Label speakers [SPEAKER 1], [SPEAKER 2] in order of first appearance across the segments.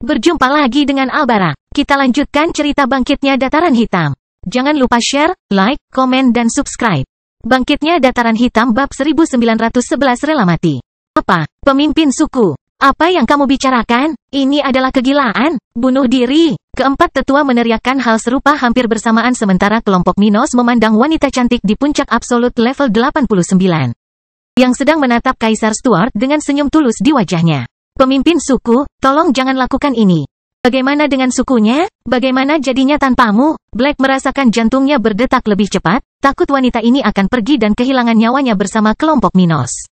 [SPEAKER 1] Berjumpa lagi dengan Albara. Kita lanjutkan cerita bangkitnya Dataran Hitam. Jangan lupa share, like, komen dan subscribe. Bangkitnya Dataran Hitam bab 1911 rela mati. Apa? Pemimpin suku. Apa yang kamu bicarakan? Ini adalah kegilaan. Bunuh diri. Keempat tetua meneriakkan hal serupa hampir bersamaan sementara kelompok Minos memandang wanita cantik di puncak absolut level 89. Yang sedang menatap Kaisar Stuart dengan senyum tulus di wajahnya. Pemimpin suku, tolong jangan lakukan ini. Bagaimana dengan sukunya? Bagaimana jadinya tanpamu? Black merasakan jantungnya berdetak lebih cepat, takut wanita ini akan pergi dan kehilangan nyawanya bersama kelompok Minos.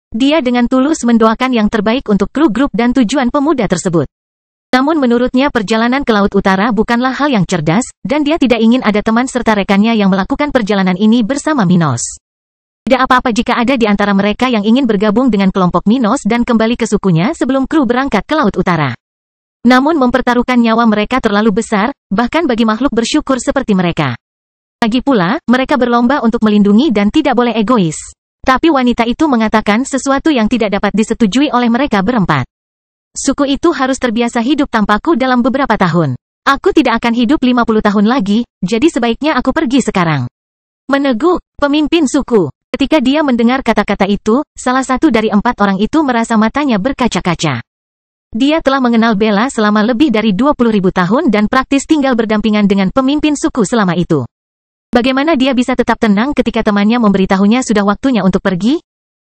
[SPEAKER 1] Dia dengan tulus mendoakan yang terbaik untuk kru grup dan tujuan pemuda tersebut. Namun menurutnya perjalanan ke Laut Utara bukanlah hal yang cerdas, dan dia tidak ingin ada teman serta rekannya yang melakukan perjalanan ini bersama Minos. Tidak apa-apa jika ada di antara mereka yang ingin bergabung dengan kelompok Minos dan kembali ke sukunya sebelum kru berangkat ke Laut Utara. Namun mempertaruhkan nyawa mereka terlalu besar, bahkan bagi makhluk bersyukur seperti mereka. Lagi pula, mereka berlomba untuk melindungi dan tidak boleh egois. Tapi wanita itu mengatakan sesuatu yang tidak dapat disetujui oleh mereka berempat. Suku itu harus terbiasa hidup tanpaku dalam beberapa tahun. Aku tidak akan hidup 50 tahun lagi, jadi sebaiknya aku pergi sekarang. Meneguk, pemimpin suku. Ketika dia mendengar kata-kata itu, salah satu dari empat orang itu merasa matanya berkaca-kaca. Dia telah mengenal Bella selama lebih dari 20.000 tahun dan praktis tinggal berdampingan dengan pemimpin suku selama itu. Bagaimana dia bisa tetap tenang ketika temannya memberitahunya sudah waktunya untuk pergi?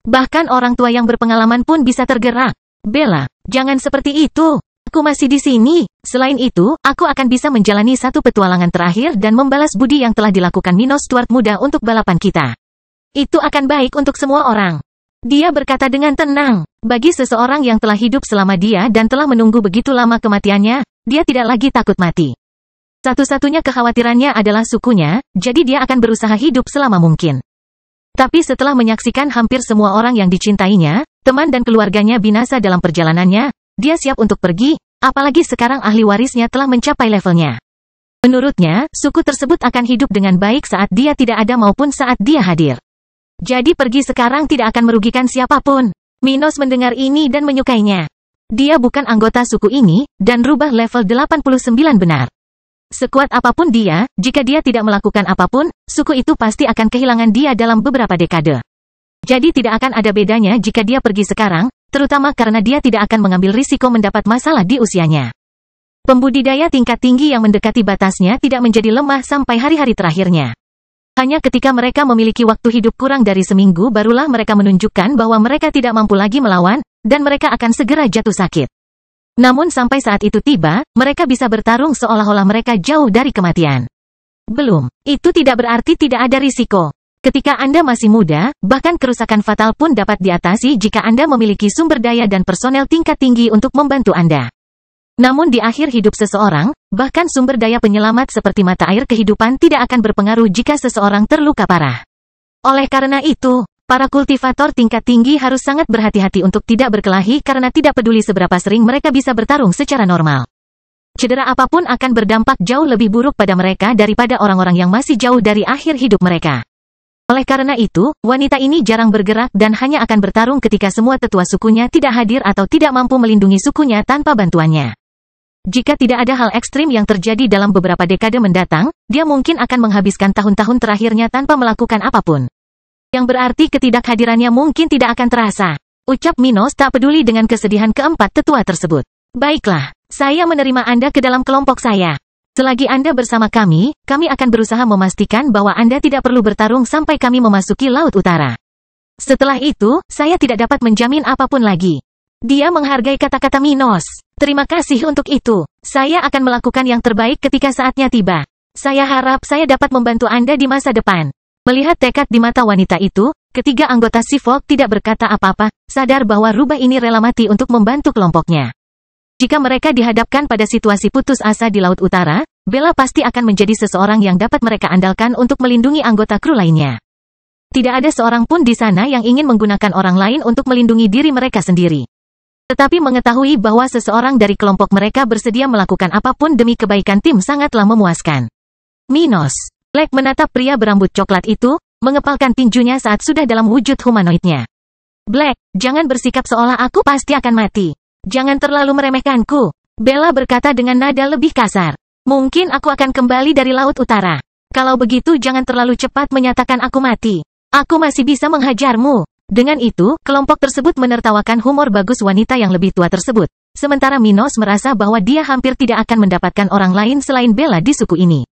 [SPEAKER 1] Bahkan orang tua yang berpengalaman pun bisa tergerak. Bella, jangan seperti itu. Aku masih di sini. Selain itu, aku akan bisa menjalani satu petualangan terakhir dan membalas budi yang telah dilakukan Minos Stuart muda untuk balapan kita. Itu akan baik untuk semua orang. Dia berkata dengan tenang. Bagi seseorang yang telah hidup selama dia dan telah menunggu begitu lama kematiannya, dia tidak lagi takut mati. Satu-satunya kekhawatirannya adalah sukunya, jadi dia akan berusaha hidup selama mungkin. Tapi setelah menyaksikan hampir semua orang yang dicintainya, teman dan keluarganya binasa dalam perjalanannya, dia siap untuk pergi, apalagi sekarang ahli warisnya telah mencapai levelnya. Menurutnya, suku tersebut akan hidup dengan baik saat dia tidak ada maupun saat dia hadir. Jadi pergi sekarang tidak akan merugikan siapapun. Minos mendengar ini dan menyukainya. Dia bukan anggota suku ini, dan rubah level 89 benar. Sekuat apapun dia, jika dia tidak melakukan apapun, suku itu pasti akan kehilangan dia dalam beberapa dekade. Jadi tidak akan ada bedanya jika dia pergi sekarang, terutama karena dia tidak akan mengambil risiko mendapat masalah di usianya. Pembudidaya tingkat tinggi yang mendekati batasnya tidak menjadi lemah sampai hari-hari terakhirnya. Hanya ketika mereka memiliki waktu hidup kurang dari seminggu barulah mereka menunjukkan bahwa mereka tidak mampu lagi melawan, dan mereka akan segera jatuh sakit. Namun sampai saat itu tiba, mereka bisa bertarung seolah-olah mereka jauh dari kematian. Belum, itu tidak berarti tidak ada risiko. Ketika Anda masih muda, bahkan kerusakan fatal pun dapat diatasi jika Anda memiliki sumber daya dan personel tingkat tinggi untuk membantu Anda. Namun di akhir hidup seseorang, bahkan sumber daya penyelamat seperti mata air kehidupan tidak akan berpengaruh jika seseorang terluka parah. Oleh karena itu, para kultivator tingkat tinggi harus sangat berhati-hati untuk tidak berkelahi karena tidak peduli seberapa sering mereka bisa bertarung secara normal. Cedera apapun akan berdampak jauh lebih buruk pada mereka daripada orang-orang yang masih jauh dari akhir hidup mereka. Oleh karena itu, wanita ini jarang bergerak dan hanya akan bertarung ketika semua tetua sukunya tidak hadir atau tidak mampu melindungi sukunya tanpa bantuannya. Jika tidak ada hal ekstrim yang terjadi dalam beberapa dekade mendatang, dia mungkin akan menghabiskan tahun-tahun terakhirnya tanpa melakukan apapun. Yang berarti ketidakhadirannya mungkin tidak akan terasa. Ucap Minos tak peduli dengan kesedihan keempat tetua tersebut. Baiklah, saya menerima Anda ke dalam kelompok saya. Selagi Anda bersama kami akan berusaha memastikan bahwa Anda tidak perlu bertarung sampai kami memasuki Laut Utara. Setelah itu, saya tidak dapat menjamin apapun lagi. Dia menghargai kata-kata Minos. Terima kasih untuk itu. Saya akan melakukan yang terbaik ketika saatnya tiba. Saya harap saya dapat membantu Anda di masa depan. Melihat tekad di mata wanita itu, ketiga anggota Seafolk tidak berkata apa-apa, sadar bahwa rubah ini rela mati untuk membantu kelompoknya. Jika mereka dihadapkan pada situasi putus asa di Laut Utara, Bella pasti akan menjadi seseorang yang dapat mereka andalkan untuk melindungi anggota kru lainnya. Tidak ada seorang pun di sana yang ingin menggunakan orang lain untuk melindungi diri mereka sendiri. Tetapi mengetahui bahwa seseorang dari kelompok mereka bersedia melakukan apapun demi kebaikan tim sangatlah memuaskan. Minos. Black menatap pria berambut coklat itu, mengepalkan tinjunya saat sudah dalam wujud humanoidnya. Black, jangan bersikap seolah aku pasti akan mati. Jangan terlalu meremehkanku. Bella berkata dengan nada lebih kasar. Mungkin aku akan kembali dari Laut Utara. Kalau begitu jangan terlalu cepat menyatakan aku mati. Aku masih bisa menghajarmu. Dengan itu, kelompok tersebut menertawakan humor bagus wanita yang lebih tua tersebut. Sementara Minos merasa bahwa dia hampir tidak akan mendapatkan orang lain selain Bella di suku ini.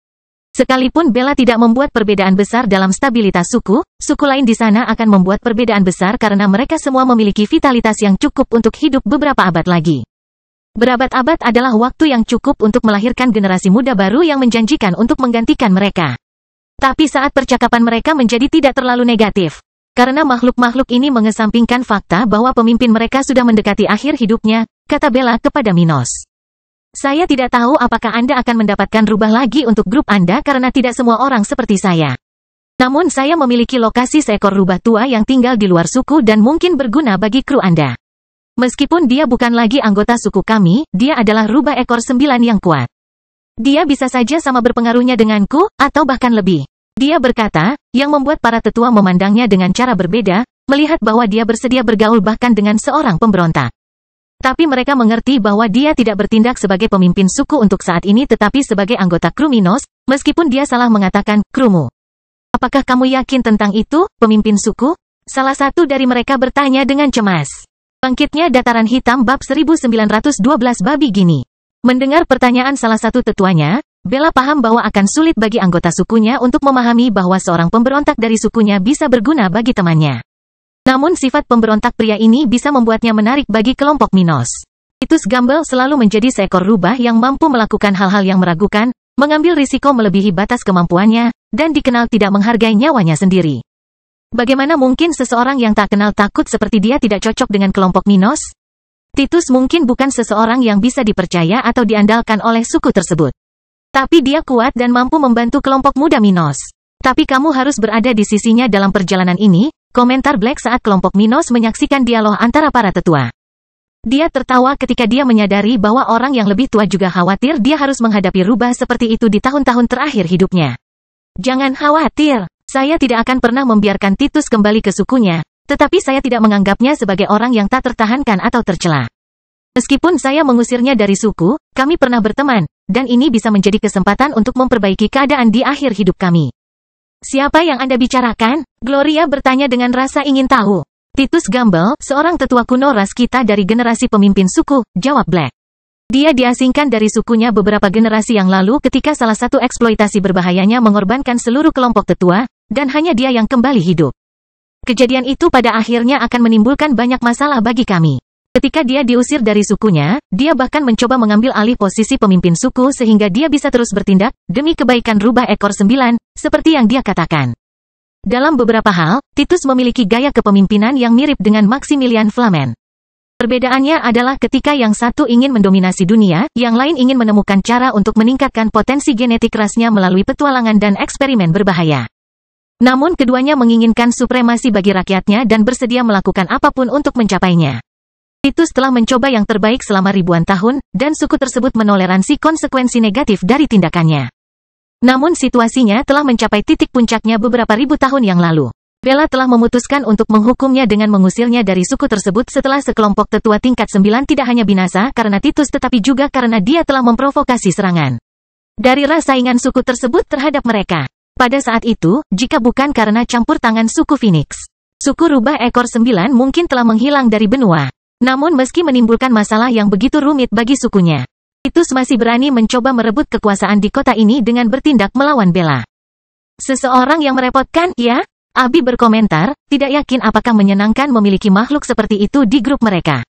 [SPEAKER 1] Sekalipun Bella tidak membuat perbedaan besar dalam stabilitas suku, suku lain di sana akan membuat perbedaan besar karena mereka semua memiliki vitalitas yang cukup untuk hidup beberapa abad lagi. Berabad-abad adalah waktu yang cukup untuk melahirkan generasi muda baru yang menjanjikan untuk menggantikan mereka. Tapi saat percakapan mereka menjadi tidak terlalu negatif. Karena makhluk-makhluk ini mengesampingkan fakta bahwa pemimpin mereka sudah mendekati akhir hidupnya, kata Bella kepada Minos. Saya tidak tahu apakah Anda akan mendapatkan rubah lagi untuk grup Anda karena tidak semua orang seperti saya. Namun saya memiliki lokasi seekor rubah tua yang tinggal di luar suku dan mungkin berguna bagi kru Anda. Meskipun dia bukan lagi anggota suku kami, dia adalah rubah ekor 9 yang kuat. Dia bisa saja sama berpengaruhnya denganku, atau bahkan lebih. Dia berkata, yang membuat para tetua memandangnya dengan cara berbeda, melihat bahwa dia bersedia bergaul bahkan dengan seorang pemberontak. Tapi mereka mengerti bahwa dia tidak bertindak sebagai pemimpin suku untuk saat ini tetapi sebagai anggota kru Minos, meskipun dia salah mengatakan, krumu. Apakah kamu yakin tentang itu, pemimpin suku? Salah satu dari mereka bertanya dengan cemas. Bangkitnya Dataran Hitam bab 1912 babi gini. Mendengar pertanyaan salah satu tetuanya, Bella paham bahwa akan sulit bagi anggota sukunya untuk memahami bahwa seorang pemberontak dari sukunya bisa berguna bagi temannya. Namun sifat pemberontak pria ini bisa membuatnya menarik bagi kelompok Minos. Titus Gamble selalu menjadi seekor rubah yang mampu melakukan hal-hal yang meragukan, mengambil risiko melebihi batas kemampuannya, dan dikenal tidak menghargai nyawanya sendiri. Bagaimana mungkin seseorang yang tak kenal takut seperti dia tidak cocok dengan kelompok Minos? Titus mungkin bukan seseorang yang bisa dipercaya atau diandalkan oleh suku tersebut. Tapi dia kuat dan mampu membantu kelompok muda Minos. Tapi kamu harus berada di sisinya dalam perjalanan ini, komentar Black saat kelompok Minos menyaksikan dialog antara para tetua. Dia tertawa ketika dia menyadari bahwa orang yang lebih tua juga khawatir dia harus menghadapi rubah seperti itu di tahun-tahun terakhir hidupnya. Jangan khawatir, saya tidak akan pernah membiarkan Titus kembali ke sukunya, tetapi saya tidak menganggapnya sebagai orang yang tak tertahankan atau tercela. Meskipun saya mengusirnya dari suku, kami pernah berteman, dan ini bisa menjadi kesempatan untuk memperbaiki keadaan di akhir hidup kami. Siapa yang Anda bicarakan? Gloria bertanya dengan rasa ingin tahu. Titus Gamble, seorang tetua kuno ras kita dari generasi pemimpin suku, jawab Black. Dia diasingkan dari sukunya beberapa generasi yang lalu ketika salah satu eksploitasi berbahayanya mengorbankan seluruh kelompok tetua, dan hanya dia yang kembali hidup. Kejadian itu pada akhirnya akan menimbulkan banyak masalah bagi kami. Ketika dia diusir dari sukunya, dia bahkan mencoba mengambil alih posisi pemimpin suku sehingga dia bisa terus bertindak, demi kebaikan rubah ekor 9, seperti yang dia katakan. Dalam beberapa hal, Titus memiliki gaya kepemimpinan yang mirip dengan Maximilian Flamen. Perbedaannya adalah ketika yang satu ingin mendominasi dunia, yang lain ingin menemukan cara untuk meningkatkan potensi genetik rasnya melalui petualangan dan eksperimen berbahaya. Namun keduanya menginginkan supremasi bagi rakyatnya dan bersedia melakukan apapun untuk mencapainya. Titus telah mencoba yang terbaik selama ribuan tahun, dan suku tersebut menoleransi konsekuensi negatif dari tindakannya. Namun situasinya telah mencapai titik puncaknya beberapa ribu tahun yang lalu. Bella telah memutuskan untuk menghukumnya dengan mengusirnya dari suku tersebut setelah sekelompok tetua tingkat 9 tidak hanya binasa karena Titus tetapi juga karena dia telah memprovokasi serangan dari saingan suku tersebut terhadap mereka. Pada saat itu, jika bukan karena campur tangan suku Phoenix, suku rubah ekor 9 mungkin telah menghilang dari benua. Namun meski menimbulkan masalah yang begitu rumit bagi sukunya, Titus masih berani mencoba merebut kekuasaan di kota ini dengan bertindak melawan Bella. Seseorang yang merepotkan, ya? Abi berkomentar, tidak yakin apakah menyenangkan memiliki makhluk seperti itu di grup mereka.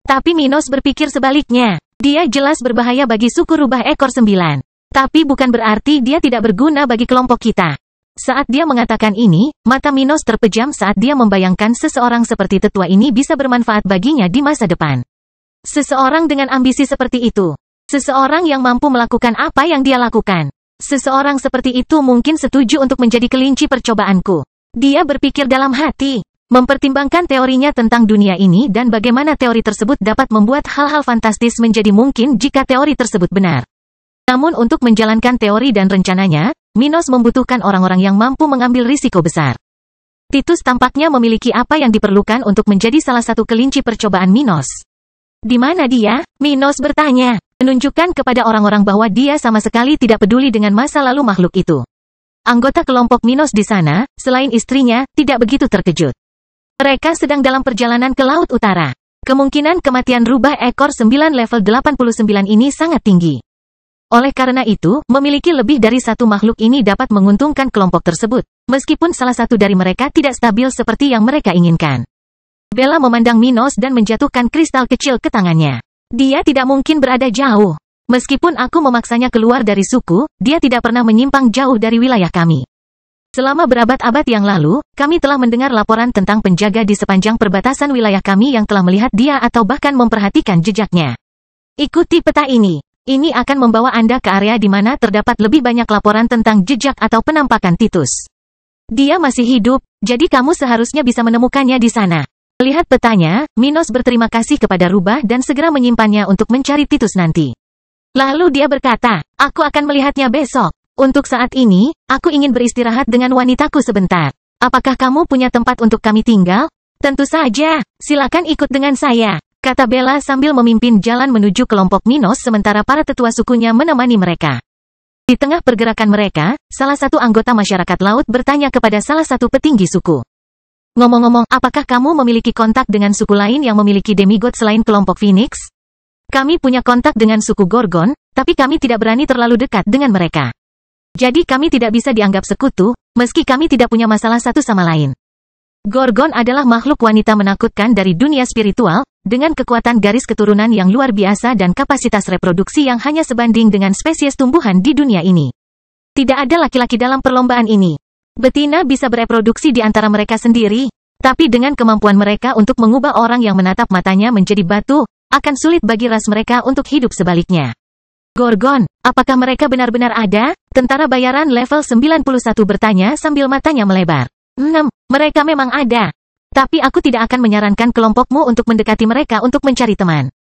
[SPEAKER 1] Tapi Minos berpikir sebaliknya. Dia jelas berbahaya bagi suku rubah ekor 9. Tapi bukan berarti dia tidak berguna bagi kelompok kita. Saat dia mengatakan ini, mata Minos terpejam saat dia membayangkan seseorang seperti tetua ini bisa bermanfaat baginya di masa depan. Seseorang dengan ambisi seperti itu. Seseorang yang mampu melakukan apa yang dia lakukan. Seseorang seperti itu mungkin setuju untuk menjadi kelinci percobaanku. Dia berpikir dalam hati, mempertimbangkan teorinya tentang dunia ini dan bagaimana teori tersebut dapat membuat hal-hal fantastis menjadi mungkin jika teori tersebut benar. Namun untuk menjalankan teori dan rencananya, Minos membutuhkan orang-orang yang mampu mengambil risiko besar. Titus tampaknya memiliki apa yang diperlukan untuk menjadi salah satu kelinci percobaan Minos. Di mana dia? Minos bertanya. Menunjukkan kepada orang-orang bahwa dia sama sekali tidak peduli dengan masa lalu makhluk itu. Anggota kelompok Minos di sana, selain istrinya, tidak begitu terkejut. Mereka sedang dalam perjalanan ke Laut Utara. Kemungkinan kematian rubah ekor 9 level 89 ini sangat tinggi. Oleh karena itu, memiliki lebih dari satu makhluk ini dapat menguntungkan kelompok tersebut, meskipun salah satu dari mereka tidak stabil seperti yang mereka inginkan. Bella memandang Minos dan menjatuhkan kristal kecil ke tangannya. Dia tidak mungkin berada jauh. Meskipun aku memaksanya keluar dari suku, dia tidak pernah menyimpang jauh dari wilayah kami. Selama berabad-abad yang lalu, kami telah mendengar laporan tentang penjaga di sepanjang perbatasan wilayah kami yang telah melihat dia atau bahkan memperhatikan jejaknya. Ikuti peta ini. Ini akan membawa Anda ke area di mana terdapat lebih banyak laporan tentang jejak atau penampakan Titus. Dia masih hidup, jadi kamu seharusnya bisa menemukannya di sana. Melihat petanya, Minos berterima kasih kepada rubah dan segera menyimpannya untuk mencari Titus nanti. Lalu dia berkata, aku akan melihatnya besok. Untuk saat ini, aku ingin beristirahat dengan wanitaku sebentar. Apakah kamu punya tempat untuk kami tinggal? Tentu saja, silakan ikut dengan saya, kata Bella sambil memimpin jalan menuju kelompok Minos sementara para tetua sukunya menemani mereka. Di tengah pergerakan mereka, salah satu anggota masyarakat laut bertanya kepada salah satu petinggi suku. Ngomong-ngomong, apakah kamu memiliki kontak dengan suku lain yang memiliki demigod selain kelompok Phoenix? Kami punya kontak dengan suku Gorgon, tapi kami tidak berani terlalu dekat dengan mereka. Jadi kami tidak bisa dianggap sekutu, meski kami tidak punya masalah satu sama lain. Gorgon adalah makhluk wanita menakutkan dari dunia spiritual, dengan kekuatan garis keturunan yang luar biasa dan kapasitas reproduksi yang hanya sebanding dengan spesies tumbuhan di dunia ini. Tidak ada laki-laki dalam perlombaan ini. Betina bisa bereproduksi di antara mereka sendiri, tapi dengan kemampuan mereka untuk mengubah orang yang menatap matanya menjadi batu, akan sulit bagi ras mereka untuk hidup sebaliknya. Gorgon, apakah mereka benar-benar ada? Tentara bayaran level 91 bertanya sambil matanya melebar. Mereka memang ada. Tapi aku tidak akan menyarankan kelompokmu untuk mendekati mereka untuk mencari teman.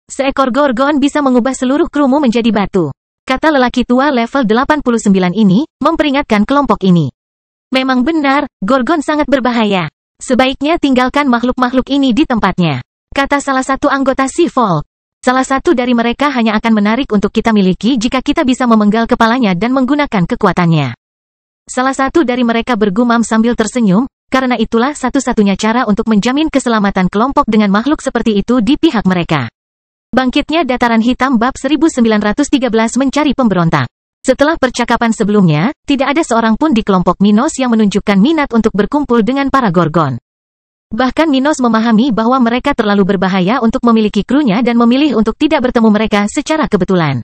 [SPEAKER 1] Seekor Gorgon bisa mengubah seluruh krumu menjadi batu. Kata lelaki tua level 89 ini, memperingatkan kelompok ini. Memang benar, Gorgon sangat berbahaya. Sebaiknya tinggalkan makhluk-makhluk ini di tempatnya. Kata salah satu anggota Sea-Folk. Salah satu dari mereka hanya akan menarik untuk kita miliki jika kita bisa memenggal kepalanya dan menggunakan kekuatannya. Salah satu dari mereka bergumam sambil tersenyum, karena itulah satu-satunya cara untuk menjamin keselamatan kelompok dengan makhluk seperti itu di pihak mereka. Bangkitnya Dataran Hitam bab 1913 mencari pemberontak. Setelah percakapan sebelumnya, tidak ada seorang pun di kelompok Minos yang menunjukkan minat untuk berkumpul dengan para Gorgon. Bahkan Minos memahami bahwa mereka terlalu berbahaya untuk memiliki krunya dan memilih untuk tidak bertemu mereka secara kebetulan.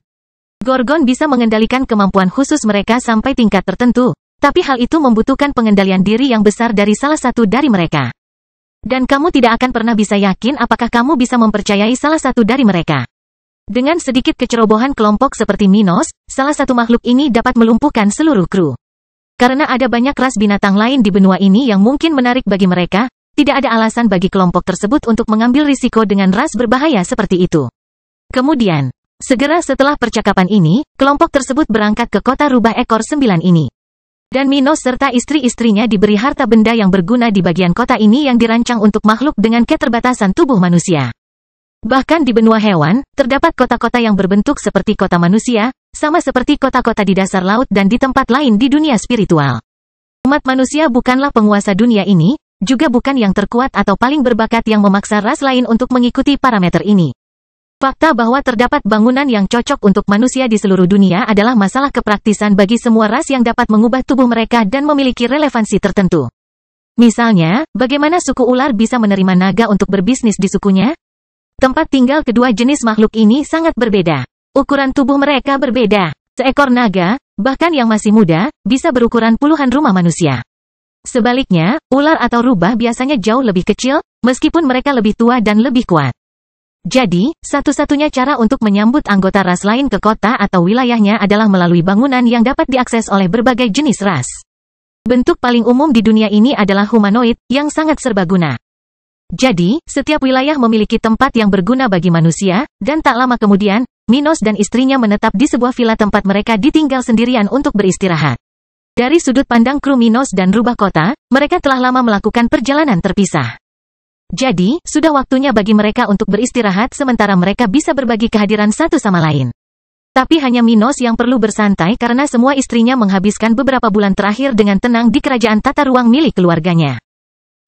[SPEAKER 1] Gorgon bisa mengendalikan kemampuan khusus mereka sampai tingkat tertentu, tapi hal itu membutuhkan pengendalian diri yang besar dari salah satu dari mereka. Dan kamu tidak akan pernah bisa yakin apakah kamu bisa mempercayai salah satu dari mereka. Dengan sedikit kecerobohan kelompok seperti Minos, salah satu makhluk ini dapat melumpuhkan seluruh kru. Karena ada banyak ras binatang lain di benua ini yang mungkin menarik bagi mereka, tidak ada alasan bagi kelompok tersebut untuk mengambil risiko dengan ras berbahaya seperti itu. Kemudian, segera setelah percakapan ini, kelompok tersebut berangkat ke kota rubah ekor 9 ini. Dan Minos serta istri-istrinya diberi harta benda yang berguna di bagian kota ini yang dirancang untuk makhluk dengan keterbatasan tubuh manusia. Bahkan di benua hewan, terdapat kota-kota yang berbentuk seperti kota manusia, sama seperti kota-kota di dasar laut dan di tempat lain di dunia spiritual. Umat manusia bukanlah penguasa dunia ini, juga bukan yang terkuat atau paling berbakat yang memaksa ras lain untuk mengikuti parameter ini. Fakta bahwa terdapat bangunan yang cocok untuk manusia di seluruh dunia adalah masalah kepraktisan bagi semua ras yang dapat mengubah tubuh mereka dan memiliki relevansi tertentu. Misalnya, bagaimana suku ular bisa menerima naga untuk berbisnis di sukunya? Tempat tinggal kedua jenis makhluk ini sangat berbeda. Ukuran tubuh mereka berbeda. Seekor naga, bahkan yang masih muda, bisa berukuran puluhan rumah manusia. Sebaliknya, ular atau rubah biasanya jauh lebih kecil, meskipun mereka lebih tua dan lebih kuat. Jadi, satu-satunya cara untuk menyambut anggota ras lain ke kota atau wilayahnya adalah melalui bangunan yang dapat diakses oleh berbagai jenis ras. Bentuk paling umum di dunia ini adalah humanoid, yang sangat serbaguna. Jadi, setiap wilayah memiliki tempat yang berguna bagi manusia, dan tak lama kemudian, Minos dan istrinya menetap di sebuah villa tempat mereka ditinggal sendirian untuk beristirahat. Dari sudut pandang kru Minos dan rubah kota, mereka telah lama melakukan perjalanan terpisah. Jadi, sudah waktunya bagi mereka untuk beristirahat sementara mereka bisa berbagi kehadiran satu sama lain. Tapi hanya Minos yang perlu bersantai karena semua istrinya menghabiskan beberapa bulan terakhir dengan tenang di kerajaan tata ruang milik keluarganya.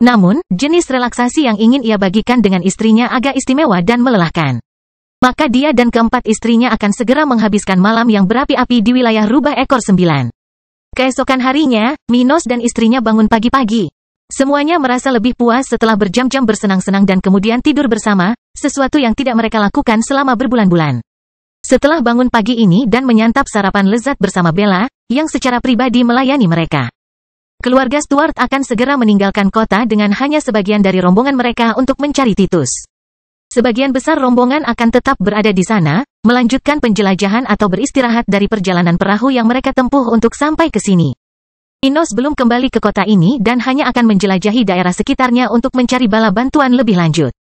[SPEAKER 1] Namun, jenis relaksasi yang ingin ia bagikan dengan istrinya agak istimewa dan melelahkan. Maka dia dan keempat istrinya akan segera menghabiskan malam yang berapi-api di wilayah rubah ekor 9. Keesokan harinya, Minos dan istrinya bangun pagi-pagi. Semuanya merasa lebih puas setelah berjam-jam bersenang-senang dan kemudian tidur bersama, sesuatu yang tidak mereka lakukan selama berbulan-bulan. Setelah bangun pagi ini dan menyantap sarapan lezat bersama Bella, yang secara pribadi melayani mereka. Keluarga Stuart akan segera meninggalkan kota dengan hanya sebagian dari rombongan mereka untuk mencari Titus. Sebagian besar rombongan akan tetap berada di sana, melanjutkan penjelajahan atau beristirahat dari perjalanan perahu yang mereka tempuh untuk sampai ke sini. Minos belum kembali ke kota ini dan hanya akan menjelajahi daerah sekitarnya untuk mencari bala bantuan lebih lanjut.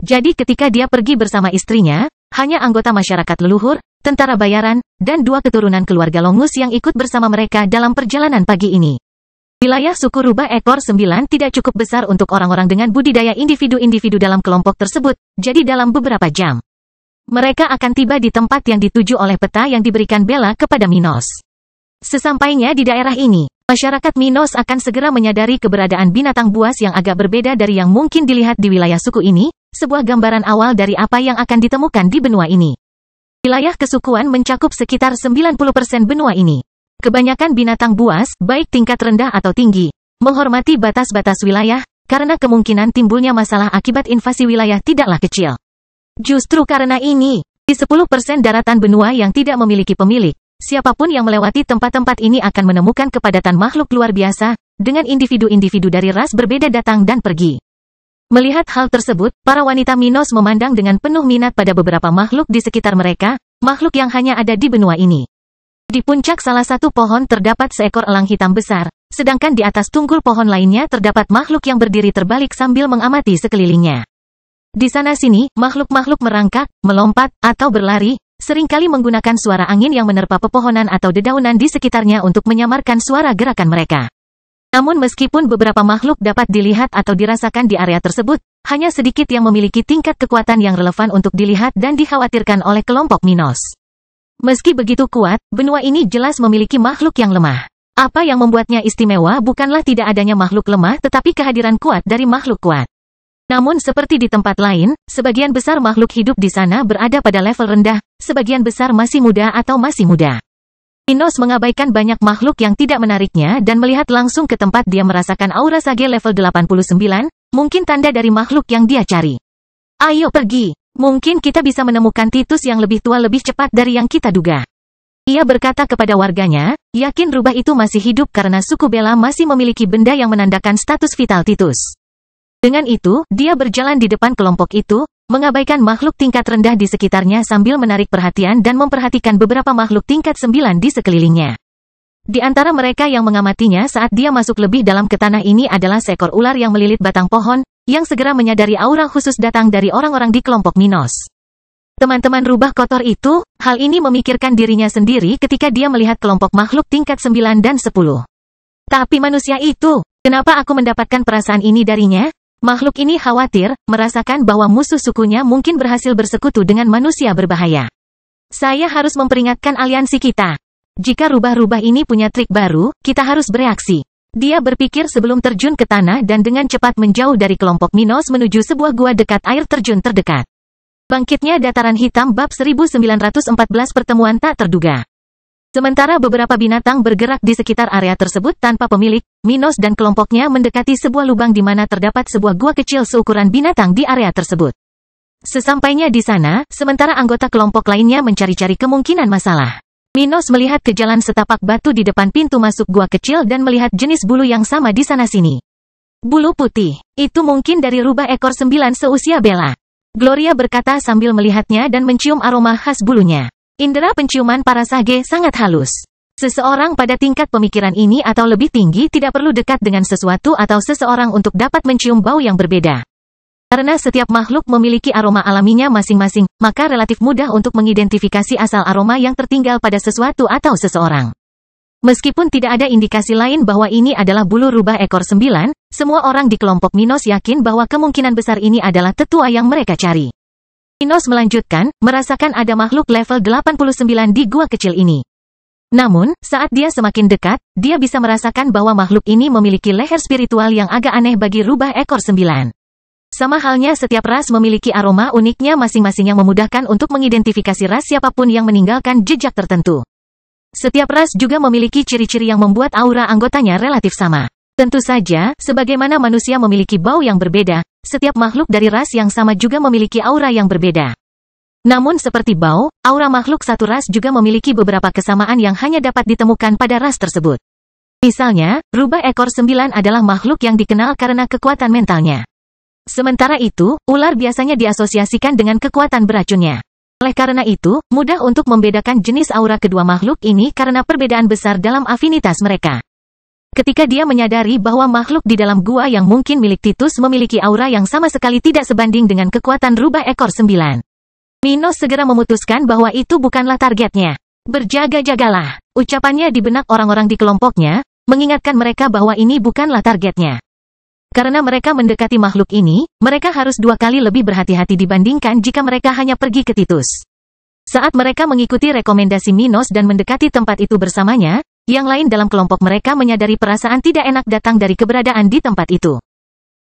[SPEAKER 1] Jadi ketika dia pergi bersama istrinya, hanya anggota masyarakat leluhur, tentara bayaran, dan 2 keturunan keluarga Longus yang ikut bersama mereka dalam perjalanan pagi ini. Wilayah suku rubah ekor 9 tidak cukup besar untuk orang-orang dengan budidaya individu-individu dalam kelompok tersebut, jadi dalam beberapa jam mereka akan tiba di tempat yang dituju oleh peta yang diberikan Bella kepada Minos. Sesampainya di daerah ini, masyarakat Minos akan segera menyadari keberadaan binatang buas yang agak berbeda dari yang mungkin dilihat di wilayah suku ini, sebuah gambaran awal dari apa yang akan ditemukan di benua ini. Wilayah kesukuan mencakup sekitar 90% benua ini. Kebanyakan binatang buas, baik tingkat rendah atau tinggi, menghormati batas-batas wilayah, karena kemungkinan timbulnya masalah akibat invasi wilayah tidaklah kecil. Justru karena ini, di 10% daratan benua yang tidak memiliki pemilik, siapapun yang melewati tempat-tempat ini akan menemukan kepadatan makhluk luar biasa, dengan individu-individu dari ras berbeda datang dan pergi. Melihat hal tersebut, para wanita Minos memandang dengan penuh minat pada beberapa makhluk di sekitar mereka, makhluk yang hanya ada di benua ini. Di puncak salah satu pohon terdapat seekor elang hitam besar, sedangkan di atas tunggul pohon lainnya terdapat makhluk yang berdiri terbalik sambil mengamati sekelilingnya. Di sana-sini, makhluk-makhluk merangkak, melompat, atau berlari, seringkali menggunakan suara angin yang menerpa pepohonan atau dedaunan di sekitarnya untuk menyamarkan suara gerakan mereka. Namun meskipun beberapa makhluk dapat dilihat atau dirasakan di area tersebut, hanya sedikit yang memiliki tingkat kekuatan yang relevan untuk dilihat dan dikhawatirkan oleh kelompok Minos. Meski begitu kuat, benua ini jelas memiliki makhluk yang lemah. Apa yang membuatnya istimewa bukanlah tidak adanya makhluk lemah tetapi kehadiran kuat dari makhluk kuat. Namun seperti di tempat lain, sebagian besar makhluk hidup di sana berada pada level rendah, sebagian besar masih muda atau masih muda. Minos mengabaikan banyak makhluk yang tidak menariknya dan melihat langsung ke tempat dia merasakan aura sage level 89, mungkin tanda dari makhluk yang dia cari. Ayo pergi, mungkin kita bisa menemukan Titus yang lebih tua lebih cepat dari yang kita duga. Ia berkata kepada warganya, yakin rubah itu masih hidup karena suku Bella masih memiliki benda yang menandakan status vital Titus. Dengan itu, dia berjalan di depan kelompok itu, mengabaikan makhluk tingkat rendah di sekitarnya sambil menarik perhatian dan memperhatikan beberapa makhluk tingkat 9 di sekelilingnya. Di antara mereka yang mengamatinya saat dia masuk lebih dalam ke tanah ini adalah seekor ular yang melilit batang pohon, yang segera menyadari aura khusus datang dari orang-orang di kelompok Minos. Teman-teman rubah kotor itu, hal ini memikirkan dirinya sendiri ketika dia melihat kelompok makhluk tingkat 9 dan 10. Tapi manusia itu, kenapa aku mendapatkan perasaan ini darinya? Makhluk ini khawatir, merasakan bahwa musuh sukunya mungkin berhasil bersekutu dengan manusia berbahaya. Saya harus memperingatkan aliansi kita. Jika rubah-rubah ini punya trik baru, kita harus bereaksi. Dia berpikir sebelum terjun ke tanah dan dengan cepat menjauh dari kelompok Minos menuju sebuah gua dekat air terjun terdekat. Bangkitnya Dataran Hitam bab 1914 pertemuan tak terduga. Sementara beberapa binatang bergerak di sekitar area tersebut tanpa pemilik, Minos dan kelompoknya mendekati sebuah lubang di mana terdapat sebuah gua kecil seukuran binatang di area tersebut. Sesampainya di sana, sementara anggota kelompok lainnya mencari-cari kemungkinan masalah. Minos melihat ke jalan setapak batu di depan pintu masuk gua kecil dan melihat jenis bulu yang sama di sana-sini. Bulu putih, itu mungkin dari rubah ekor 9 seusia Bella. Gloria berkata sambil melihatnya dan mencium aroma khas bulunya. Indera penciuman para sage sangat halus. Seseorang pada tingkat pemikiran ini atau lebih tinggi tidak perlu dekat dengan sesuatu atau seseorang untuk dapat mencium bau yang berbeda. Karena setiap makhluk memiliki aroma alaminya masing-masing, maka relatif mudah untuk mengidentifikasi asal aroma yang tertinggal pada sesuatu atau seseorang. Meskipun tidak ada indikasi lain bahwa ini adalah bulu rubah ekor 9, semua orang di kelompok Minos yakin bahwa kemungkinan besar ini adalah tetua yang mereka cari. Minos melanjutkan, merasakan ada makhluk level 89 di gua kecil ini. Namun, saat dia semakin dekat, dia bisa merasakan bahwa makhluk ini memiliki leher spiritual yang agak aneh bagi rubah ekor 9. Sama halnya setiap ras memiliki aroma uniknya masing-masing yang memudahkan untuk mengidentifikasi ras siapapun yang meninggalkan jejak tertentu. Setiap ras juga memiliki ciri-ciri yang membuat aura anggotanya relatif sama. Tentu saja, sebagaimana manusia memiliki bau yang berbeda, setiap makhluk dari ras yang sama juga memiliki aura yang berbeda. Namun seperti bau, aura makhluk satu ras juga memiliki beberapa kesamaan yang hanya dapat ditemukan pada ras tersebut. Misalnya, rubah ekor 9 adalah makhluk yang dikenal karena kekuatan mentalnya. Sementara itu, ular biasanya diasosiasikan dengan kekuatan beracunnya. Oleh karena itu, mudah untuk membedakan jenis aura kedua makhluk ini karena perbedaan besar dalam afinitas mereka. Ketika dia menyadari bahwa makhluk di dalam gua yang mungkin milik Titus memiliki aura yang sama sekali tidak sebanding dengan kekuatan rubah ekor 9. Minos segera memutuskan bahwa itu bukanlah targetnya. Berjaga-jagalah, ucapannya di benak orang-orang di kelompoknya, mengingatkan mereka bahwa ini bukanlah targetnya. Karena mereka mendekati makhluk ini, mereka harus 2 kali lebih berhati-hati dibandingkan jika mereka hanya pergi ke Titus. Saat mereka mengikuti rekomendasi Minos dan mendekati tempat itu bersamanya, yang lain dalam kelompok mereka menyadari perasaan tidak enak datang dari keberadaan di tempat itu.